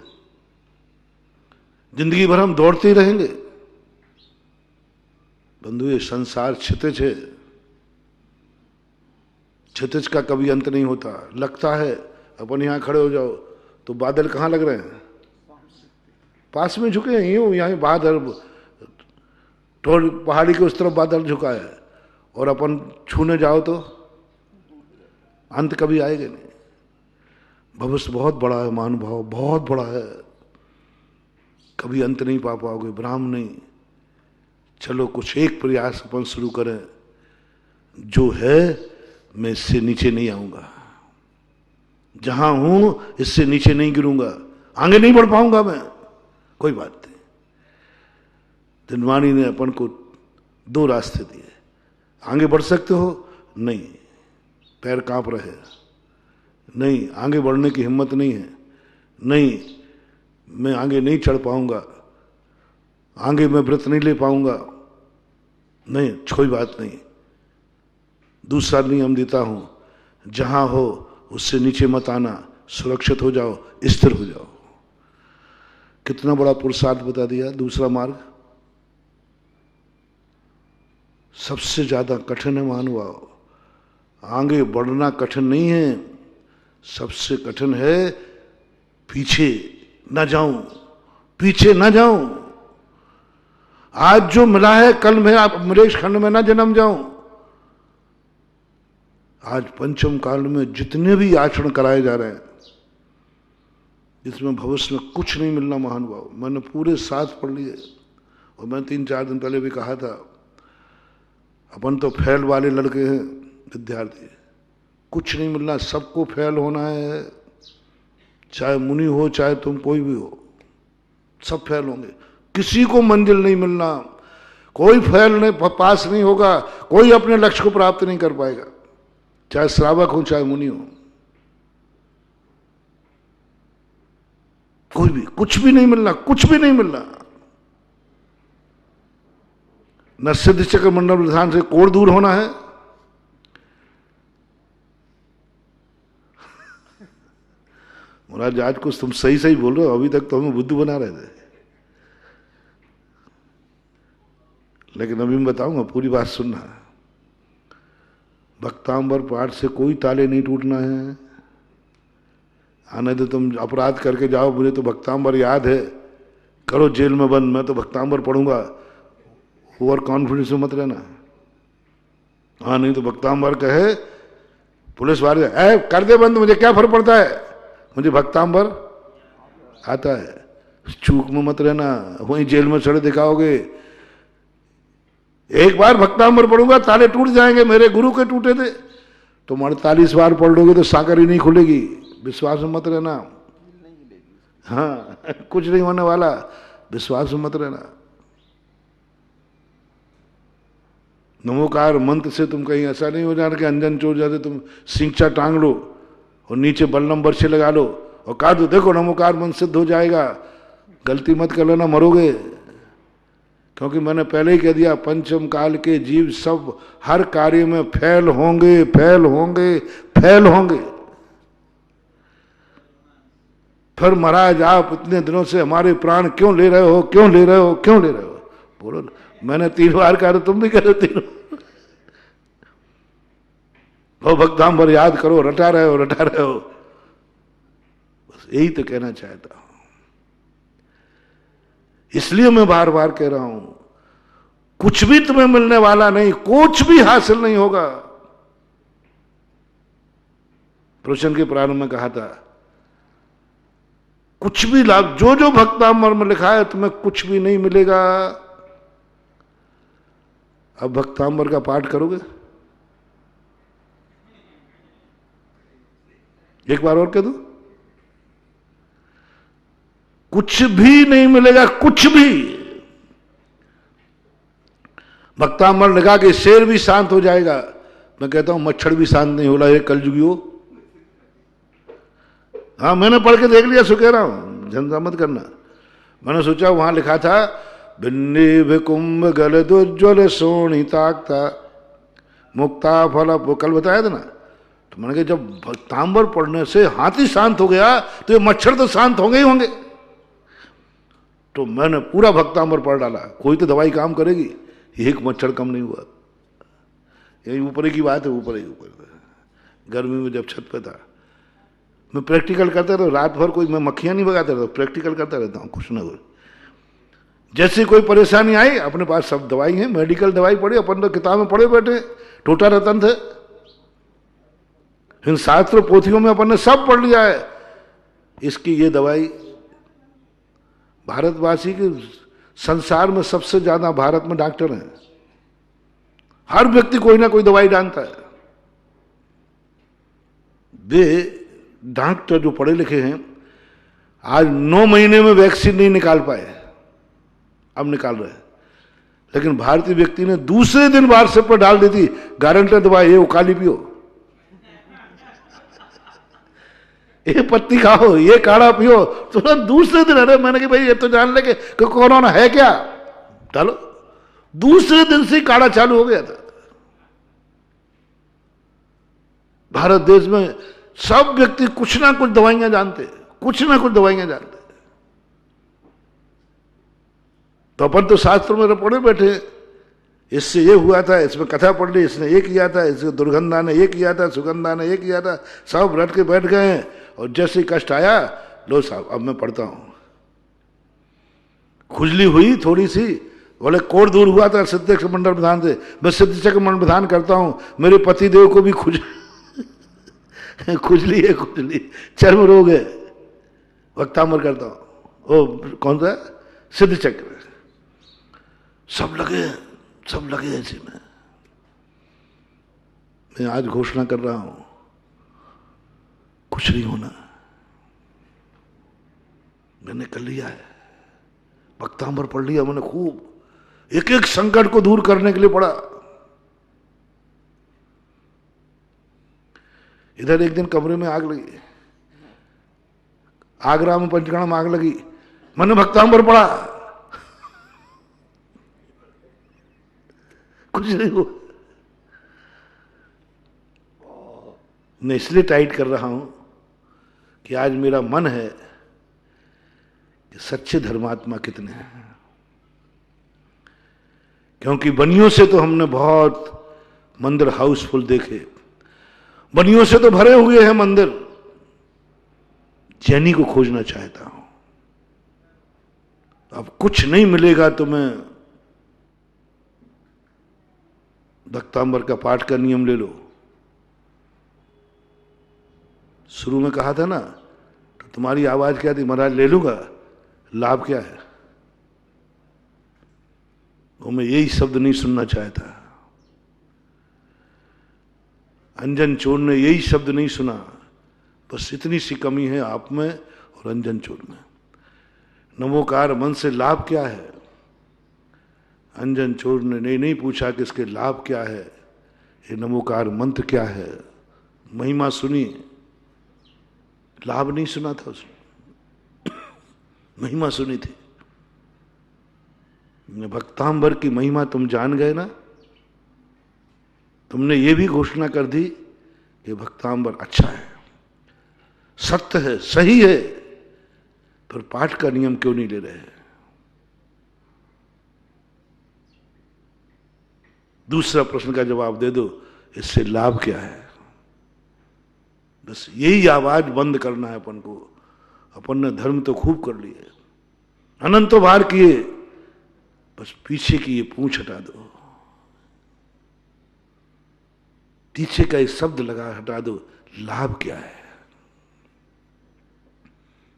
जिंदगी भर हम दौड़ते ही रहेंगे? बंधु ये संसार क्षितिज है, क्षितिज का कभी अंत नहीं होता। लगता है अपन यहां खड़े हो जाओ तो बादल कहां लग रहे हैं? पास में झुके हैं, यूं यहां बादल, पहाड़ी के उस तरफ बादल झुका है, और अपन छूने जाओ तो अंत कभी आएगा नहीं। भविष्य बहुत बड़ा है महानुभाव, बहुत बड़ा है, कभी अंत नहीं पा पाओगे, ब्राह्म नहीं। चलो कुछ एक प्रयास अपन शुरू करें, जो है मैं इससे नीचे नहीं आऊंगा, जहां हूं इससे नीचे नहीं गिरूंगा, आगे नहीं बढ़ पाऊंगा मैं, कोई बात नहीं। दिनवाणी ने अपन को दो रास्ते दिए। आगे बढ़ सकते हो? नहीं, पैर कांप रहे हैं, नहीं आगे बढ़ने की हिम्मत नहीं है, नहीं मैं आगे नहीं चढ़ पाऊंगा, आगे मैं व्रत नहीं ले पाऊंगा, नहीं कोई बात नहीं, दूसरा नियम देता हूं, जहां हो उससे नीचे मत आना, सुरक्षित हो जाओ, स्थिर हो जाओ। कितना बड़ा पुरुषार्थ बता दिया। दूसरा मार्ग सबसे ज्यादा कठिन है महानुभाव। आगे बढ़ना कठिन नहीं है, सबसे कठिन है पीछे न जाऊं, पीछे न जाऊं। आज जो मिला है कल मैं मृग खंड में ना जन्म जाऊं। आज पंचम काल में जितने भी आचरण कराए जा रहे हैं, इसमें भविष्य में कुछ नहीं मिलना महानुभाव। मैंने पूरे 7 पढ़ लिए, और मैं 3-4 दिन पहले भी कहा था, अपन तो फेल वाले लड़के हैं विद्यार्थी, कुछ नहीं मिलना, सबको फेल होना है, चाहे मुनि हो चाहे तुम कोई भी हो, सब फेल होंगे, किसी को मंजिल नहीं मिलना, कोई फेल नहीं, पास नहीं होगा, कोई अपने लक्ष्य को प्राप्त नहीं कर पाएगा, चाहे श्रावक हो चाहे मुनि हो, कोई भी, कुछ भी नहीं मिलना, कुछ भी नहीं मिलना। न सिद्ध चक्र मंडल विधान से कोण दूर होना है, महाराज आज कुछ तुम सही सही बोल रहे हो, अभी तक तो हमें बुद्धू बना रहे थे, लेकिन अभी मैं बताऊंगा, पूरी बात सुनना। भक्तांबर पाठ से कोई ताले नहीं टूटना है। आने तो तुम अपराध करके जाओ, मुझे तो भक्तांबर याद है, करो जेल में बंद, मैं तो भक्तांबर पढ़ूंगा, ओवर कॉन्फिडेंस में मत रहना। हाँ नहीं तो भक्तांबर कहे पुलिस वाले, कर दे बंद, मुझे क्या फर्क पड़ता है, मुझे भक्तांबर आता है। चूक में मत रहना, वहीं जेल में सड़े दिखाओगे। एक बार भक्तांबर पढ़ूंगा ताले टूट जाएंगे, मेरे गुरु के टूटे थे। तुम 48 बार पढ़ लोगे तो साकर ही नहीं खुलेगी, विश्वास में मत रहना। हाँ कुछ नहीं होने वाला, विश्वास में मत रहना। नमोकार मंत्र से तुम कहीं ऐसा नहीं हो जाना कि अंजन चोर जाते तुम सिंचा टांग लो और नीचे बल्लम बर्छे लगा लो और कहा दो देखो नमोकार मंत्र सिद्ध हो जाएगा। गलती मत कर लेना, मरोगे। क्योंकि मैंने पहले ही कह दिया, पंचम काल के जीव सब हर कार्य में फेल होंगे, फेल होंगे, फेल होंगे। फिर महाराज आप इतने दिनों से हमारे प्राण क्यों ले रहे हो, क्यों ले रहे हो, क्यों ले रहे हो? बोलो, मैंने 3 बार कहा, तुम भी कह रहे हो 3 बार। भक्तांबर याद करो, रटा रहे हो, रटा रहे हो। बस यही तो कहना चाहता हूं। इसलिए मैं बार बार कह रहा हूं, कुछ भी तुम्हें मिलने वाला नहीं, कुछ भी हासिल नहीं होगा। प्रवचन के प्रारंभ में कहा था, कुछ भी लाभ, जो जो भक्तांबर में लिखा है तुम्हें कुछ भी नहीं मिलेगा। अब भक्तांबर का पाठ करोगे? एक बार और कह दो, कुछ भी नहीं मिलेगा, कुछ भी। भक्तांबर लगा के शेर भी शांत हो जाएगा, मैं कहता हूं मच्छर भी शांत नहीं होला, ये कलयुगी हो। हाँ मैंने पढ़ के देख लिया, सो कह रहा हूं, झंझा मत करना। मैंने सोचा वहां लिखा था, भिन्नी विकुंभ गलदुज्ज्वल सोणिताक्ता मुक्ता फल, कल बताया था ना। तो मैंने कहा जब भक्तांबर पढ़ने से हाथी शांत हो गया तो ये मच्छर तो शांत होंगे ही होंगे। तो मैंने पूरा भक्तांबर पढ़ डाला, कोई तो दवाई काम करेगी, एक मच्छर कम नहीं हुआ। यही ऊपर की बात है, ऊपर ही ऊपर। गर्मी में जब छत पे था, मैं प्रैक्टिकल करता रहता, रात भर कोई मैं मक्खियां नहीं भगाता रहता, प्रैक्टिकल करता रहता हूँ कुछ ना कुछ। जैसे कोई परेशानी आई, अपने पास सब दवाई है, मेडिकल दवाई पढ़ी, अपन तो किताब में पढ़े बैठे, टोटा रतन थे। इन शास्त्र पोथियों में अपन ने सब पढ़ लिया है, इसकी ये दवाई। भारतवासी के संसार में सबसे ज्यादा भारत में डॉक्टर हैं, हर व्यक्ति कोई ना कोई दवाई जानता है। वे डॉक्टर जो पढ़े लिखे हैं, आज 9 महीने में वैक्सीन नहीं निकाल पाए, अब निकाल रहे हैं। लेकिन भारतीय व्यक्ति ने दूसरे दिन व्हाट्सएप पर डाल दी थी, गारंटर दवा ये काली पियो, ये पत्ती खाओ, ये काढ़ा पियो। तो दूसरे दिन, अरे मैंने कहा भाई ये तो जान ले कि कोरोना है क्या, डालो। दूसरे दिन से काढ़ा चालू हो गया था। भारत देश में सब व्यक्ति कुछ ना कुछ दवाइयां जानते, कुछ ना कुछ दवाइयां जानते। तो अपन तो शास्त्रों में पढ़े बैठे, इससे ये हुआ था, इसमें कथा पढ़ ली, इसने ये किया था, इसको दुर्गंधा ने ये किया था, सुगंधा ने ये किया था, सब रट के बैठ गए हैं। और जैसे कष्ट आया, लो साहब अब मैं पढ़ता हूं। खुजली हुई थोड़ी सी, बोले कोढ़ दूर हुआ था सिद्ध चक्र मंडल प्रधान से, मैं सिद्ध चक्र मंडल प्रधान करता हूं, मेरे पति देव को भी खुजली है, खुजली चर्म रोग है, वक्तांबर करता हूं। वो कौन सा सिद्ध चक्र, सब लगे ऐसे में। मैं आज घोषणा कर रहा हूं, कुछ नहीं होना। मैंने कर लिया है, वक्तांबर पढ़ लिया मैंने खूब, एक एक संकट को दूर करने के लिए पढ़ा। इधर एक दिन कमरे में आग लगी, आगरा में पंचगढ़ में आग लगी, मैंने वक्तांबर पढ़ा, कुछ नहीं हो। मैं इसलिए टाइट कर रहा हूं कि आज मेरा मन है कि सच्चे धर्मात्मा कितने हैं। क्योंकि बनियों से तो हमने बहुत मंदिर हाउसफुल देखे, बनियों से तो भरे हुए हैं मंदिर। जैनी को खोजना चाहता हूं। अब कुछ नहीं मिलेगा तो मैं वक्तांबर का पाठ का नियम ले लो। शुरू में कहा था ना, तो तुम्हारी आवाज क्या थी, महाराज ले लूंगा, लाभ क्या है? वो मैं यही शब्द नहीं सुनना चाहता। अंजन चोर ने यही शब्द नहीं सुना। बस इतनी सी कमी है आप में और अंजन चोर में। नमोकार मन से लाभ क्या है? अंजन चोर ने नहीं पूछा कि इसके लाभ क्या है, ये नमोकार मंत्र क्या है। महिमा सुनी, लाभ नहीं सुना था उसने, महिमा सुनी थी। भक्तांबर की महिमा तुम जान गए ना, तुमने ये भी घोषणा कर दी कि भक्तांबर अच्छा है, सत्य है, सही है, फिर पाठ का नियम क्यों नहीं ले रहे? दूसरा प्रश्न का जवाब दे दो, इससे लाभ क्या है? बस यही आवाज बंद करना है अपन को। अपन ने धर्म तो खूब कर लिए, अनंतो भार किए, बस पीछे की ये पूंछ हटा दो, पीछे का एक शब्द लगा हटा दो, लाभ क्या है?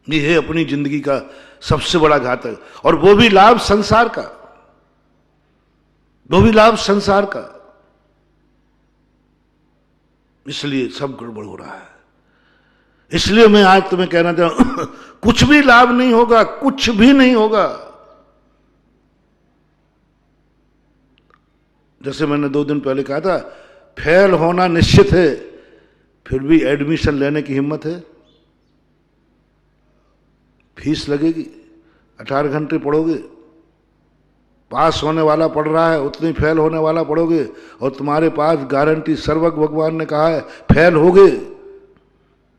ये है अपनी जिंदगी का सबसे बड़ा घातक, और वो भी लाभ संसार का, वो भी लाभ संसार का। इसलिए सब गड़बड़ हो रहा है। इसलिए मैं आज तुम्हें कहना चाहूं, कुछ भी लाभ नहीं होगा, कुछ भी नहीं होगा। जैसे मैंने 2 दिन पहले कहा था, फेल होना निश्चित है, फिर भी एडमिशन लेने की हिम्मत है? फीस लगेगी, 18 घंटे पढ़ोगे, पास होने वाला पढ़ रहा है उतनी फेल होने वाला पढ़ोगे, और तुम्हारे पास गारंटी सर्वज्ञ भगवान ने कहा है फेल होगे।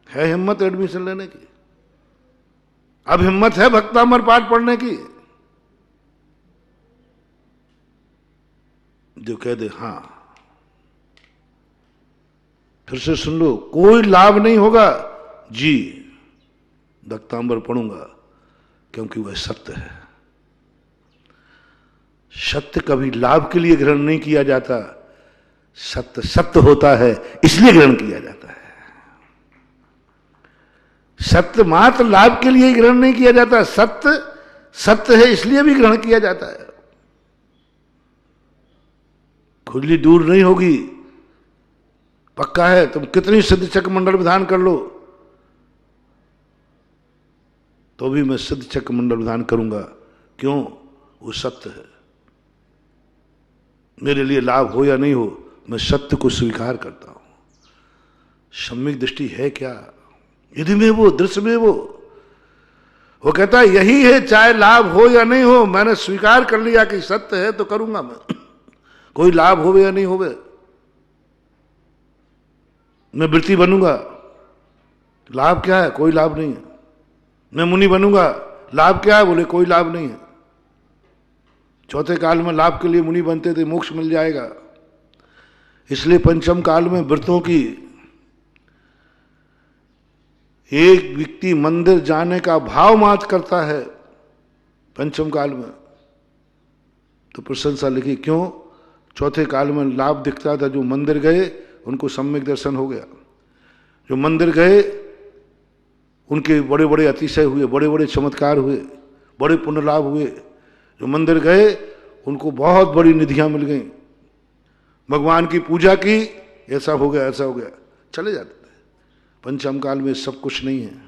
है हिम्मत एडमिशन लेने की? अब हिम्मत है भक्तांबर पाठ पढ़ने की? जो कह दे हां, फिर से सुन लो, कोई लाभ नहीं होगा जी, भक्तांबर पढ़ूंगा क्योंकि वह सत्य है। सत्य कभी लाभ के लिए ग्रहण नहीं किया जाता, सत्य सत्य होता है इसलिए ग्रहण किया जाता है। सत्य मात्र लाभ के लिए ग्रहण नहीं किया जाता, सत्य सत्य है इसलिए भी ग्रहण किया जाता है। खुजली दूर नहीं होगी, पक्का है। तुम कितनी सिद्ध चक्र मंडल विधान कर लो तो भी मैं सिद्ध चक्र मंडल विधान करूंगा। क्यों? वो सत्य है। मेरे लिए लाभ हो या नहीं हो, मैं सत्य को स्वीकार करता हूं। सम्यक दृष्टि है क्या? यदि में वो दृश्य में वो कहता है यही है, चाहे लाभ हो या नहीं हो, मैंने स्वीकार कर लिया कि सत्य है तो करूंगा मैं। कोई लाभ होवे या नहीं होवे, मैं वृत्ति बनूंगा, लाभ क्या है? कोई लाभ नहीं है। मैं मुनि बनूंगा, लाभ क्या है? बोले कोई लाभ नहीं है। चौथे काल में लाभ के लिए मुनि बनते थे, मोक्ष मिल जाएगा। इसलिए पंचम काल में व्रतों की, एक व्यक्ति मंदिर जाने का भाव मात्र करता है पंचम काल में, तो प्रशंसा लिखी। क्यों? चौथे काल में लाभ दिखता था। जो मंदिर गए उनको सम्यक दर्शन हो गया, जो मंदिर गए उनके बड़े बड़े अतिशय हुए, बड़े बड़े चमत्कार हुए, बड़े पुण्य लाभ हुए। जो मंदिर गए उनको बहुत बड़ी निधियां मिल गई, भगवान की पूजा की, ऐसा हो गया, ऐसा हो गया, चले जाते थे। पंचम काल में सब कुछ नहीं है,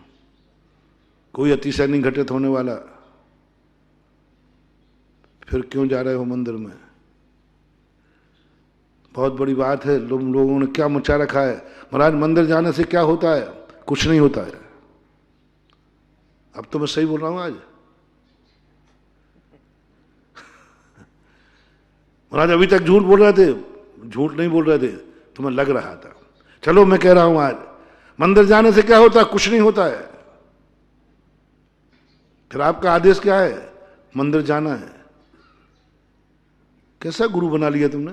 कोई अतिशय नहीं घटित होने वाला। फिर क्यों जा रहे हो मंदिर में? बहुत बड़ी बात है। लोगों ने क्या मचा रखा है, महाराज मंदिर जाने से क्या होता है? कुछ नहीं होता है। अब तो मैं सही बोल रहा हूं आज। महाराज अभी तक झूठ बोल रहे थे, झूठ नहीं बोल रहे थे, तुम्हें लग रहा था। चलो मैं कह रहा हूं आज, मंदिर जाने से क्या होता है? कुछ नहीं होता है। फिर आपका आदेश क्या है? मंदिर जाना है। कैसा गुरु बना लिया तुमने?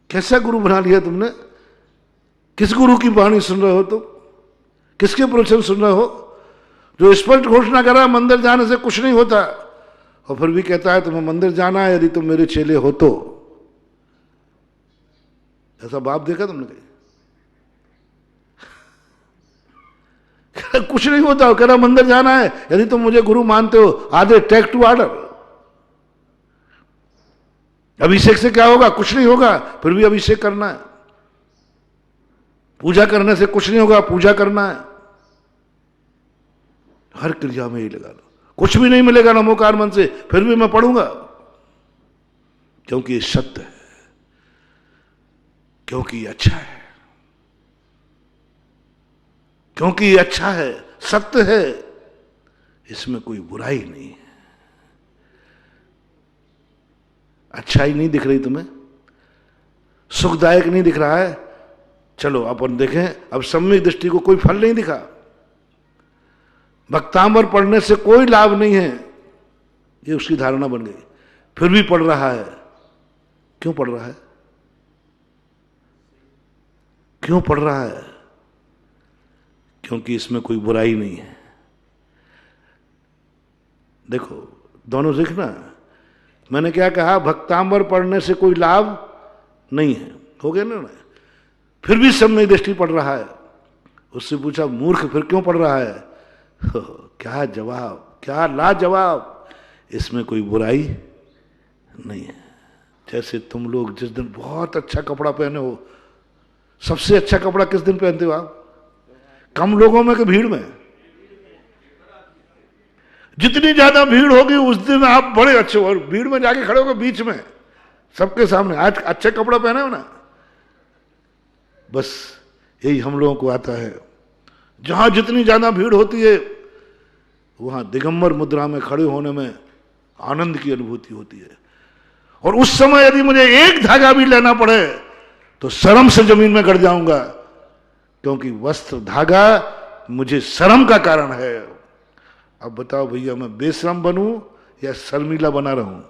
कैसा गुरु बना लिया तुमने? किस गुरु की वाणी सुन रहे हो तुम? किसके प्रवचन सुन रहे हो जो स्पष्ट घोषणा कर रहा है मंदिर जाने से कुछ नहीं होता, और फिर भी कहता है तुम्हें मंदिर जाना है यदि तुम मेरे चेले हो तो? ऐसा बाप देखा तुमने कहीं? कुछ नहीं होता, कह रहा मंदिर जाना है यदि तुम मुझे गुरु मानते हो। आधे टेक टू ऑर्डर। अभिषेक से क्या होगा? कुछ नहीं होगा, फिर भी अभिषेक करना है। पूजा करने से कुछ नहीं होगा, पूजा करना है। हर क्रिया में ही लगा लो, कुछ भी नहीं मिलेगा नमोकार मन से, फिर भी मैं पढ़ूंगा, क्योंकि ये सत्य है, क्योंकि ये अच्छा है, क्योंकि ये अच्छा है, सत्य है, इसमें कोई बुराई नहीं है। अच्छाई नहीं दिख रही तुम्हें? सुखदायक नहीं दिख रहा है? चलो अपन देखें। अब सम्यक दृष्टि को कोई फल नहीं दिखा, भक्तांबर पढ़ने से कोई लाभ नहीं है, ये उसकी धारणा बन गई। फिर भी पढ़ रहा है। क्यों पढ़ रहा है? क्यों पढ़ रहा है? क्योंकि इसमें कोई बुराई नहीं है। देखो दोनों देखना, मैंने क्या कहा? भक्तांबर पढ़ने से कोई लाभ नहीं है, हो गया ना? फिर भी सम्यक दृष्टि पढ़ रहा है। उससे पूछा मूर्ख फिर क्यों पढ़ रहा है? क्या जवाब, क्या लाजवाब। इसमें कोई बुराई नहीं है। जैसे तुम लोग जिस दिन बहुत अच्छा कपड़ा पहने हो, सबसे अच्छा कपड़ा किस दिन पहनते हो आप? कम लोगों में कि भीड़ में? जितनी ज्यादा भीड़ होगी उस दिन आप बड़े अच्छे हो, और भीड़ में जाके खड़े होगे बीच में सबके सामने, आज अच्छे कपड़ा पहने हो ना। बस यही हम लोगों को आता है। जहां जितनी ज्यादा भीड़ होती है वहां दिगंबर मुद्रा में खड़े होने में आनंद की अनुभूति होती है। और उस समय यदि मुझे एक धागा भी लेना पड़े तो शर्म से जमीन में गड़ जाऊंगा, क्योंकि वस्त्र धागा मुझे शर्म का कारण है। अब बताओ भैया, मैं बेशरम बनूं या शर्मिला बना रहूं?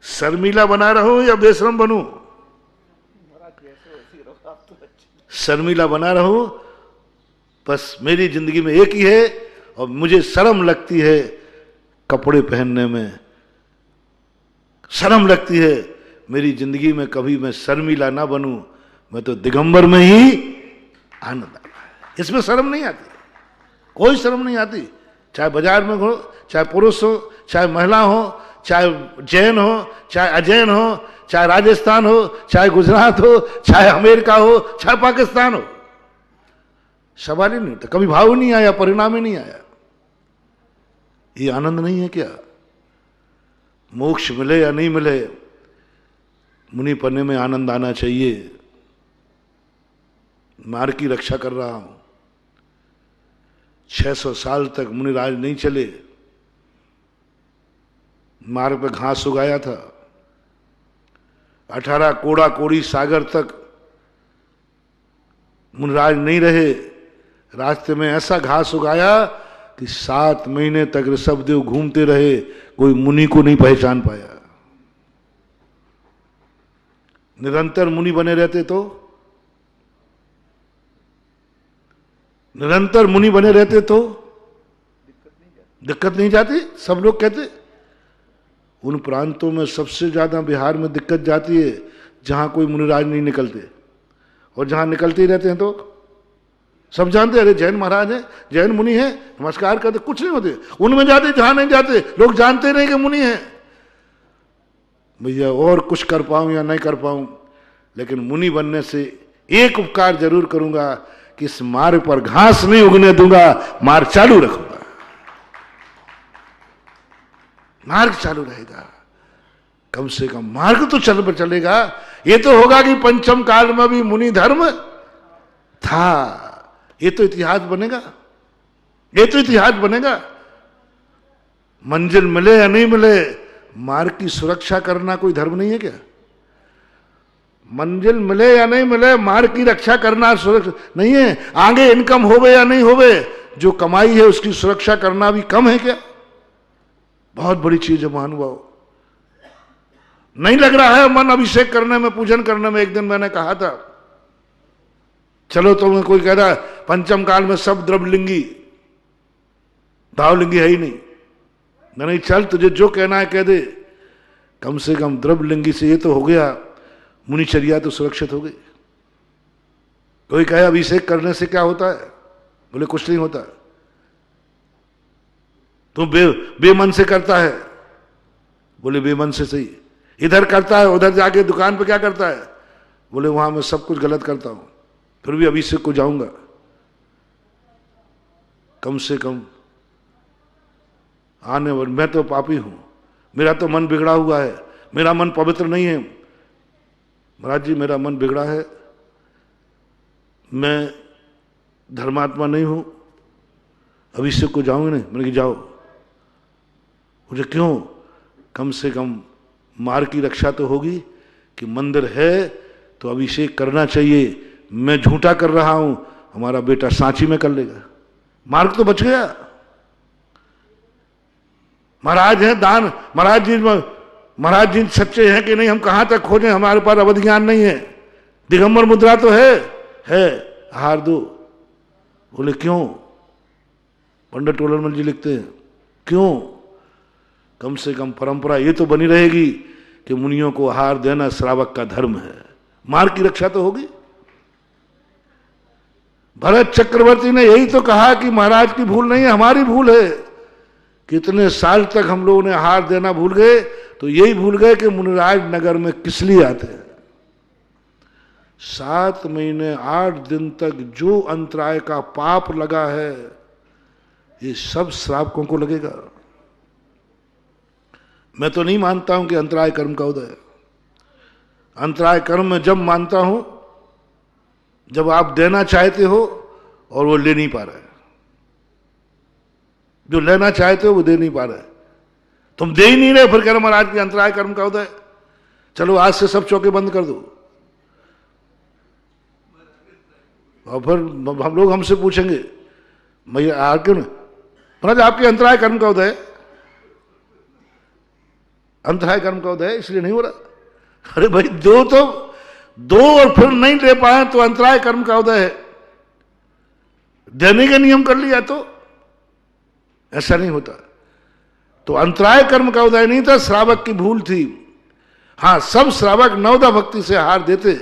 शर्मिला बना रहूं या बेशरम बनूं? शर्मिला बना रहूं। बस मेरी जिंदगी में एक ही है, और मुझे शर्म लगती है कपड़े पहनने में, शर्म लगती है। मेरी जिंदगी में कभी मैं शर्मिला ना बनूं, मैं तो दिगंबर में ही आनंद आता है। इसमें शर्म नहीं आती, कोई शर्म नहीं आती। चाहे बाजार में हो, चाहे पुरुष हो, चाहे महिला हो, चाहे जैन हो, चाहे अजैन हो, चाहे राजस्थान हो, चाहे गुजरात हो, चाहे अमेरिका हो, चाहे पाकिस्तान हो, सवाल ही नहीं होता। कभी भाव नहीं आया, परिणाम ही नहीं आया। ये आनंद नहीं है क्या? मोक्ष मिले या नहीं मिले, मुनि बनने में आनंद आना चाहिए। मार्ग की रक्षा कर रहा हूं। 600 साल तक मुनिराज नहीं चले, मार्ग पे घास उगाया था। 18 कोड़ा कोड़ी सागर तक मुनिराज नहीं रहे, रास्ते में ऐसा घास उगाया कि 7 महीने तक ऋषभदेव घूमते रहे, कोई मुनि को नहीं पहचान पाया। निरंतर मुनि बने रहते तो, निरंतर मुनि बने रहते तो दिक्कत नहीं जाती। सब लोग कहते उन प्रांतों में सबसे ज्यादा बिहार में दिक्कत जाती है जहां कोई मुनिराज नहीं निकलते, और जहां निकलते ही रहते हैं तो सब जानते हैं, अरे जैन महाराज है, जैन मुनि है, नमस्कार करते, कुछ नहीं होते। उनमें जाते जहां नहीं जाते, लोग जानते नहीं कि मुनि है। भैया और कुछ कर पाऊं या नहीं कर पाऊं, लेकिन मुनि बनने से एक उपकार जरूर करूंगा कि इस मार्ग पर घास नहीं उगने दूंगा, मार्ग चालू रखूंगा, मार्ग चालू रहेगा। कम से कम मार्ग तो चलेगा। ये तो होगा कि पंचम काल में भी मुनि धर्म था। ये तो इतिहास बनेगा, ये तो इतिहास बनेगा। मंजिल मिले या नहीं मिले, मार्ग की सुरक्षा करना कोई धर्म नहीं है क्या? मंजिल मिले या नहीं मिले, मार्ग की रक्षा करना सुरक्षा नहीं है? आगे इनकम होवे या नहीं होवे, जो कमाई है उसकी सुरक्षा करना भी कम है क्या? बहुत बड़ी चीज है महानुभाव। नहीं लग रहा है मन अभिषेक करने में, पूजन करने में। एक दिन मैंने कहा था, चलो तो मैं, कोई कह रहा पंचम काल में सब द्रवलिंगी, भावलिंगी है ही नहीं। नहीं, चल तुझे जो कहना है कह दे, कम से कम द्रवलिंगी से ये तो हो गया, मुनिचर्या तो सुरक्षित हो गई। कोई कहे अभिषेक करने से क्या होता है, बोले कुछ नहीं होता, तू बेमन से करता है। बोले बेमन से सही, इधर करता है, उधर जाके दुकान पे क्या करता है, बोले वहां मैं सब कुछ गलत करता हूं, फिर भी अभिषेक को जाऊंगा। कम से कम आने वाले, मैं तो पापी हूं, मेरा तो मन बिगड़ा हुआ है, मेरा मन पवित्र नहीं है। महाराज जी मेरा मन बिगड़ा है, मैं धर्मात्मा नहीं हूं, अभिषेक को जाऊंगे नहीं। मैंने कि जाओ। मुझे क्यों? कम से कम मार्ग की रक्षा तो होगी कि मंदिर है तो अभिषेक करना चाहिए। मैं झूठा कर रहा हूं, हमारा बेटा सांची में कर लेगा, मार्ग तो बच गया। महाराज हैं दान, महाराज जी सच्चे हैं कि नहीं हम कहां तक खोजें, हमारे पास अवधि ज्ञान नहीं है। दिगंबर मुद्रा तो है, हार दो। बोले क्यों? पंडित टोलरमल जी लिखते हैं, क्यों? कम से कम परंपरा ये तो बनी रहेगी कि मुनियों को आहार देना श्रावक का धर्म है, मार्ग की रक्षा तो होगी। भरत चक्रवर्ती ने यही तो कहा कि महाराज की भूल नहीं है, हमारी भूल है। कितने साल तक हम लोगों ने आहार देना भूल गए, तो यही भूल गए कि मुनिराज नगर में किस लिए आते हैं। 7 महीने 8 दिन तक जो अंतराय का पाप लगा है, ये सब श्रावकों को लगेगा। मैं तो नहीं मानता हूं कि अंतराय कर्म का उदय। अंतराय कर्म में जब मानता हूं जब आप देना चाहते हो और वो ले नहीं पा रहे, जो लेना चाहते हो वो दे नहीं पा रहे, तुम दे ही नहीं रहे, फिर कह रहे महाराज की अंतराय कर्म का उदय, चलो आज से सब चौके बंद कर दो। और फिर हम लोग हमसे पूछेंगे भैया आ क्यों नहीं, महाराज आपके अंतराय कर्म का उदय, अंतराय कर्म का उदय इसलिए नहीं हो रहा। अरे भाई दो और फिर नहीं ले पाए तो अंतराय कर्म का उदय है। देने का नियम कर लिया तो ऐसा नहीं होता। तो अंतराय कर्म का उदय नहीं था, श्रावक की भूल थी। हां, सब श्रावक नवदा भक्ति से आहार देते,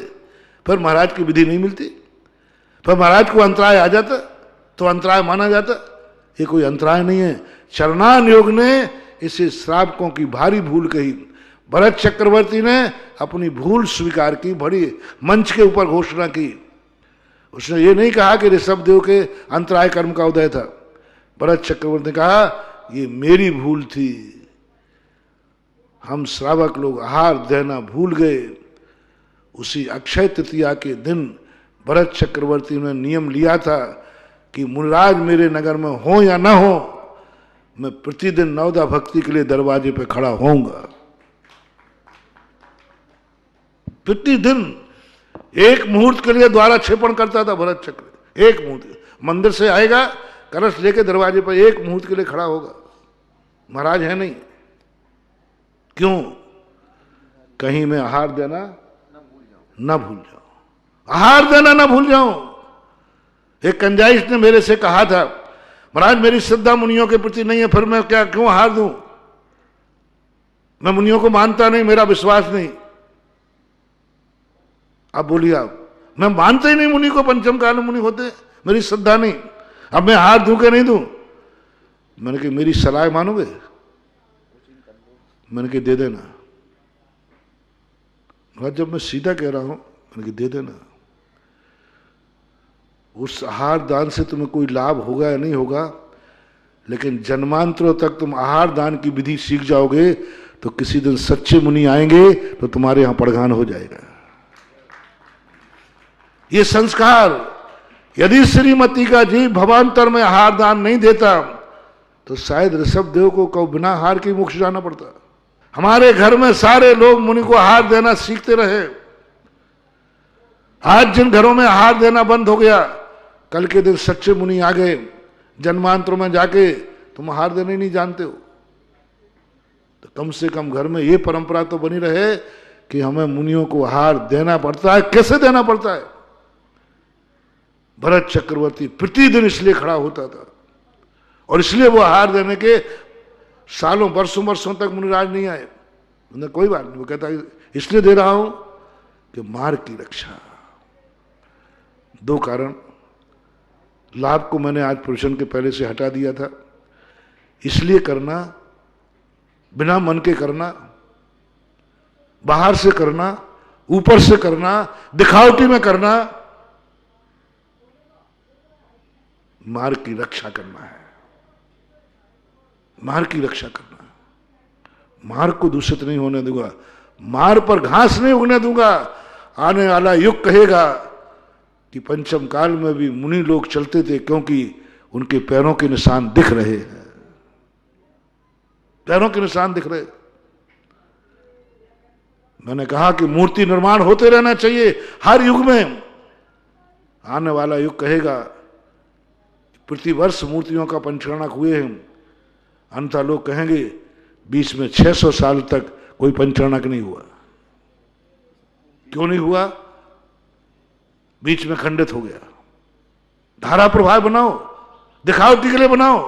फिर महाराज की विधि नहीं मिलती, फिर महाराज को अंतराय आ जाता तो अंतराय माना जाता। ये कोई अंतराय नहीं है, चरणान योग ने इसे श्रावकों की भारी भूल कही। भरत चक्रवर्ती ने अपनी भूल स्वीकार की, बड़ी मंच के ऊपर घोषणा की। उसने ये नहीं कहा कि ऋषभदेव के अंतराय कर्म का उदय था। भरत चक्रवर्ती ने कहा ये मेरी भूल थी, हम श्रावक लोग आहार देना भूल गए। उसी अक्षय तृतीया के दिन भरत चक्रवर्ती ने नियम लिया था कि मुनिराज मेरे नगर में हो या ना हो, मैं प्रतिदिन नवदा भक्ति के लिए दरवाजे पे खड़ा होऊंगा। प्रतिदिन एक मुहूर्त के लिए द्वारा क्षेपण करता था भरत चक्र। एक मुहूर्त मंदिर से आएगा, कलश लेके दरवाजे पर एक मुहूर्त के लिए खड़ा होगा। महाराज है नहीं, क्यों? कहीं मैं आहार देना ना भूल जाऊं, आहार देना ना भूल जाऊं। एक कंजाइश ने मेरे से कहा था, महाराज मेरी श्रद्धा मुनियों के प्रति नहीं है, फिर मैं क्या क्यों आहार दूं? मैं मुनियों को मानता नहीं, मेरा विश्वास नहीं। अब बोलिए आप, मैं मानता ही नहीं मुनि को, पंचम काल में मुनि होते, मेरी श्रद्धा नहीं, अब मैं हार दूं कि नहीं दूं? मैंने कहा मेरी सलाह मानोगे? मैंने कहा दे देना। जब मैं सीधा कह रहा हूं, मैंने कहा दे देना। उस आहार दान से तुम्हें कोई लाभ होगा या नहीं होगा, लेकिन जन्मांतरों तक तुम आहार दान की विधि सीख जाओगे तो किसी दिन सच्चे मुनि आएंगे तो तुम्हारे यहां पड़गान हो जाएगा। ये संस्कार, यदि श्रीमती का जीव भवांतर में आहार दान नहीं देता तो शायद ऋषभ देव को बिना आहार के मोक्ष जाना पड़ता। हमारे घर में सारे लोग मुनि को आहार देना सीखते रहे। आज जिन घरों में आहार देना बंद हो गया, कल के दिन सच्चे मुनि आ गए, जन्मांतरों में जाके तुम आहार देने नहीं जानते हो, तो कम से कम घर में ये परंपरा तो बनी रहे कि हमें मुनियों को आहार देना पड़ता है। कैसे देना पड़ता है? भरत चक्रवर्ती प्रतिदिन इसलिए खड़ा होता था, और इसलिए वो आहार देने के सालों वर्षों वर्षों तक मुनिराज नहीं आए। उन्हें कोई बात नहीं, वो कहता इसलिए दे रहा हूं कि मार्ग की रक्षा। दो कारण, लाभ को मैंने आज प्रवचन के पहले से हटा दिया था। इसलिए करना, बिना मन के करना, बाहर से करना, ऊपर से करना, दिखावटी में करना, मार्ग की रक्षा करना है। मार्ग की रक्षा करना है। मार्ग को दूषित नहीं होने दूंगा, मार्ग पर घास नहीं उगने दूंगा। आने वाला युग कहेगा कि पंचम काल में भी मुनि लोग चलते थे, क्योंकि उनके पैरों के निशान दिख रहे हैं। पैरों के निशान दिख रहे। मैंने कहा कि मूर्ति निर्माण होते रहना चाहिए हर युग में। आने वाला युग कहेगा प्रतिवर्ष मूर्तियों का पंचकर्णक हुए हैं, अन्यथा लोग कहेंगे बीच में 600 साल तक कोई पंचकर्णक नहीं हुआ। क्यों नहीं हुआ? बीच में खंडित हो गया। धारा प्रभाव बनाओ, दिखावटी के लिए बनाओ।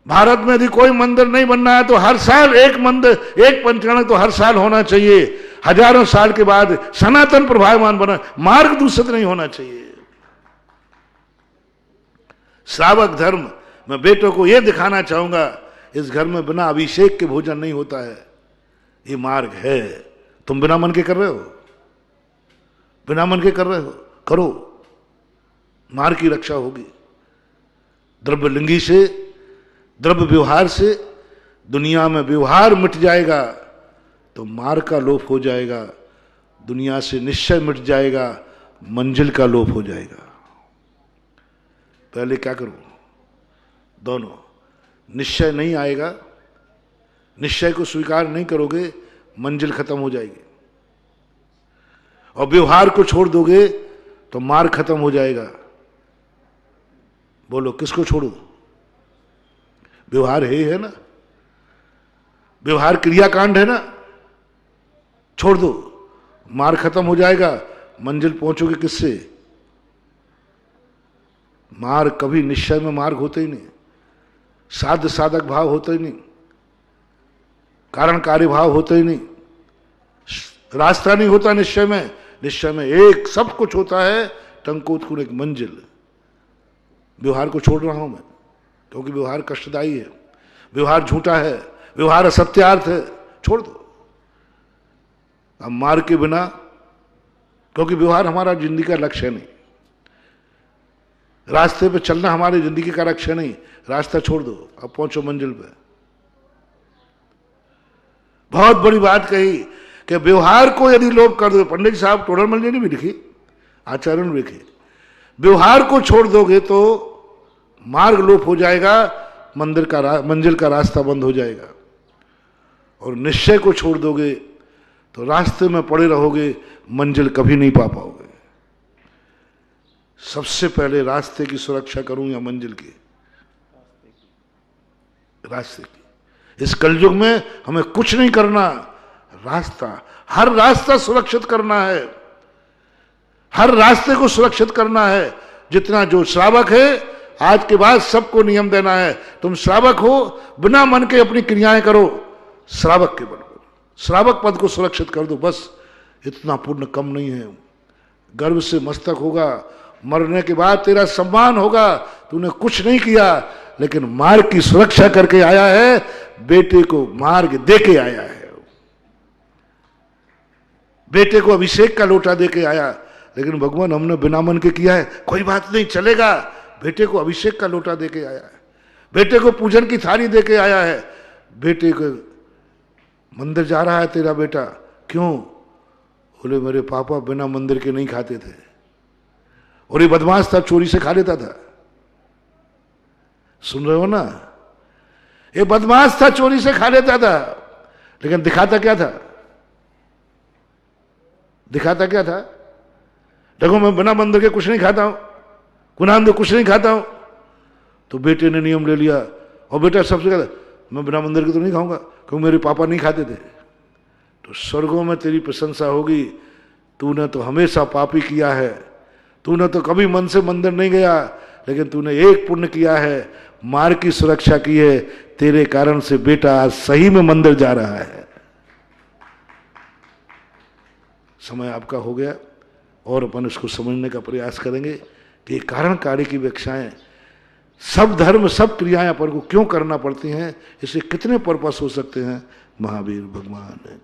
भारत में यदि कोई मंदिर नहीं बनना है तो हर साल एक मंदिर, एक पंचकर्णक तो हर साल होना चाहिए। हजारों साल के बाद सनातन प्रभावमान बना, मार्ग दूषित नहीं होना चाहिए। श्रावक धर्म, मैं बेटों को यह दिखाना चाहूंगा, इस घर में बिना अभिषेक के भोजन नहीं होता है। ये मार्ग है। तुम बिना मन के कर रहे हो, बिना मन के कर रहे हो, करो, मार्ग की रक्षा होगी। द्रव्य लिंगी से, द्रव्य व्यवहार से दुनिया में व्यवहार मिट जाएगा तो मार्ग का लोप हो जाएगा। दुनिया से निश्चय मिट जाएगा, मंजिल का लोप हो जाएगा। पहले क्या करूं? दोनों। निश्चय नहीं आएगा, निश्चय को स्वीकार नहीं करोगे, मंजिल खत्म हो जाएगी। और व्यवहार को छोड़ दोगे तो मार्ग खत्म हो जाएगा। बोलो किसको छोड़ो? व्यवहार है ना, व्यवहार क्रियाकांड है ना, छोड़ दो, मार्ग खत्म हो जाएगा। मंजिल पहुंचोगे किससे? मार्ग कभी निश्चय में मार्ग होते ही नहीं, साध्य साधक भाव होता ही नहीं, कारण कार्य भाव होता ही नहीं, रास्ता नहीं होता निश्चय में। निश्चय में एक सब कुछ होता है, टंकोत्कुन एक मंजिल। व्यवहार को छोड़ रहा हूं मैं, क्योंकि व्यवहार कष्टदायी है, व्यवहार झूठा है, व्यवहार असत्यार्थ है, छोड़ दो। अब मार्ग के बिना, क्योंकि व्यवहार हमारा जिंदगी का लक्ष्य नहीं, रास्ते पे चलना हमारी जिंदगी का लक्ष्य नहीं, रास्ता छोड़ दो, अब पहुंचो मंजिल पे। बहुत बड़ी बात कही कि व्यवहार को यदि लोप कर दो, पंडित साहब टोडरमल जी ने भी लिखी, आचार्य ने लिखी, व्यवहार को छोड़ दोगे तो मार्ग लोप हो जाएगा, मंजिल का रास्ता बंद हो जाएगा। और निश्चय को छोड़ दोगे तो रास्ते में पड़े रहोगे, मंजिल कभी नहीं पा पाओगे। सबसे पहले रास्ते की सुरक्षा करूं या मंजिल की? रास्ते की। इस कलयुग में हमें कुछ नहीं करना, रास्ता, हर रास्ता सुरक्षित करना है, हर रास्ते को सुरक्षित करना है। जितना जो श्रावक है, आज के बाद सबको नियम देना है, तुम श्रावक हो, बिना मन के अपनी क्रियाएं करो, श्रावक के बन करो, श्रावक पद को सुरक्षित कर दो, बस इतना पुण्य कम नहीं है। गर्व से मस्तक होगा, मरने के बाद तेरा सम्मान होगा, तूने कुछ नहीं किया लेकिन मार्ग की सुरक्षा करके आया है, बेटे को मार्ग दे के आया है, बेटे को अभिषेक का लोटा दे के आया। लेकिन भगवान हमने बिना मन के किया है, कोई बात नहीं चलेगा, बेटे को अभिषेक का लोटा दे के आया है, बेटे को पूजन की थाली दे के आया है, बेटे को मंदिर जा रहा है तेरा बेटा, क्यों? बोले मेरे पापा बिना मंदिर के नहीं खाते थे, और ये बदमाश था, चोरी से खा लेता था। सुन रहे हो ना? ये बदमाश था, चोरी से खा लेता था, लेकिन दिखाता क्या था? दिखाता क्या था? देखो मैं बिना मंदिर के कुछ नहीं खाता हूं, कुनान कुछ नहीं खाता हूं। तो बेटे ने नियम ले लिया, और बेटा सबसे कहता मैं बिना मंदिर के तो नहीं खाऊंगा, क्योंकि मेरे पापा नहीं खाते थे। तो स्वर्गों में तेरी प्रशंसा होगी, तूने तो हमेशा पापी किया है, तूने तो कभी मन से मंदिर नहीं गया, लेकिन तूने एक पुण्य किया है, मार्ग की सुरक्षा की है, तेरे कारण से बेटा आज सही में मंदिर जा रहा है। समय आपका हो गया, और अपन इसको समझने का प्रयास करेंगे कि ये कारण कार्य की व्याख्याएं, सब धर्म सब क्रियाएं अपन को क्यों करना पड़ती हैं, इससे कितने पर्पस हो सकते हैं। महावीर भगवान के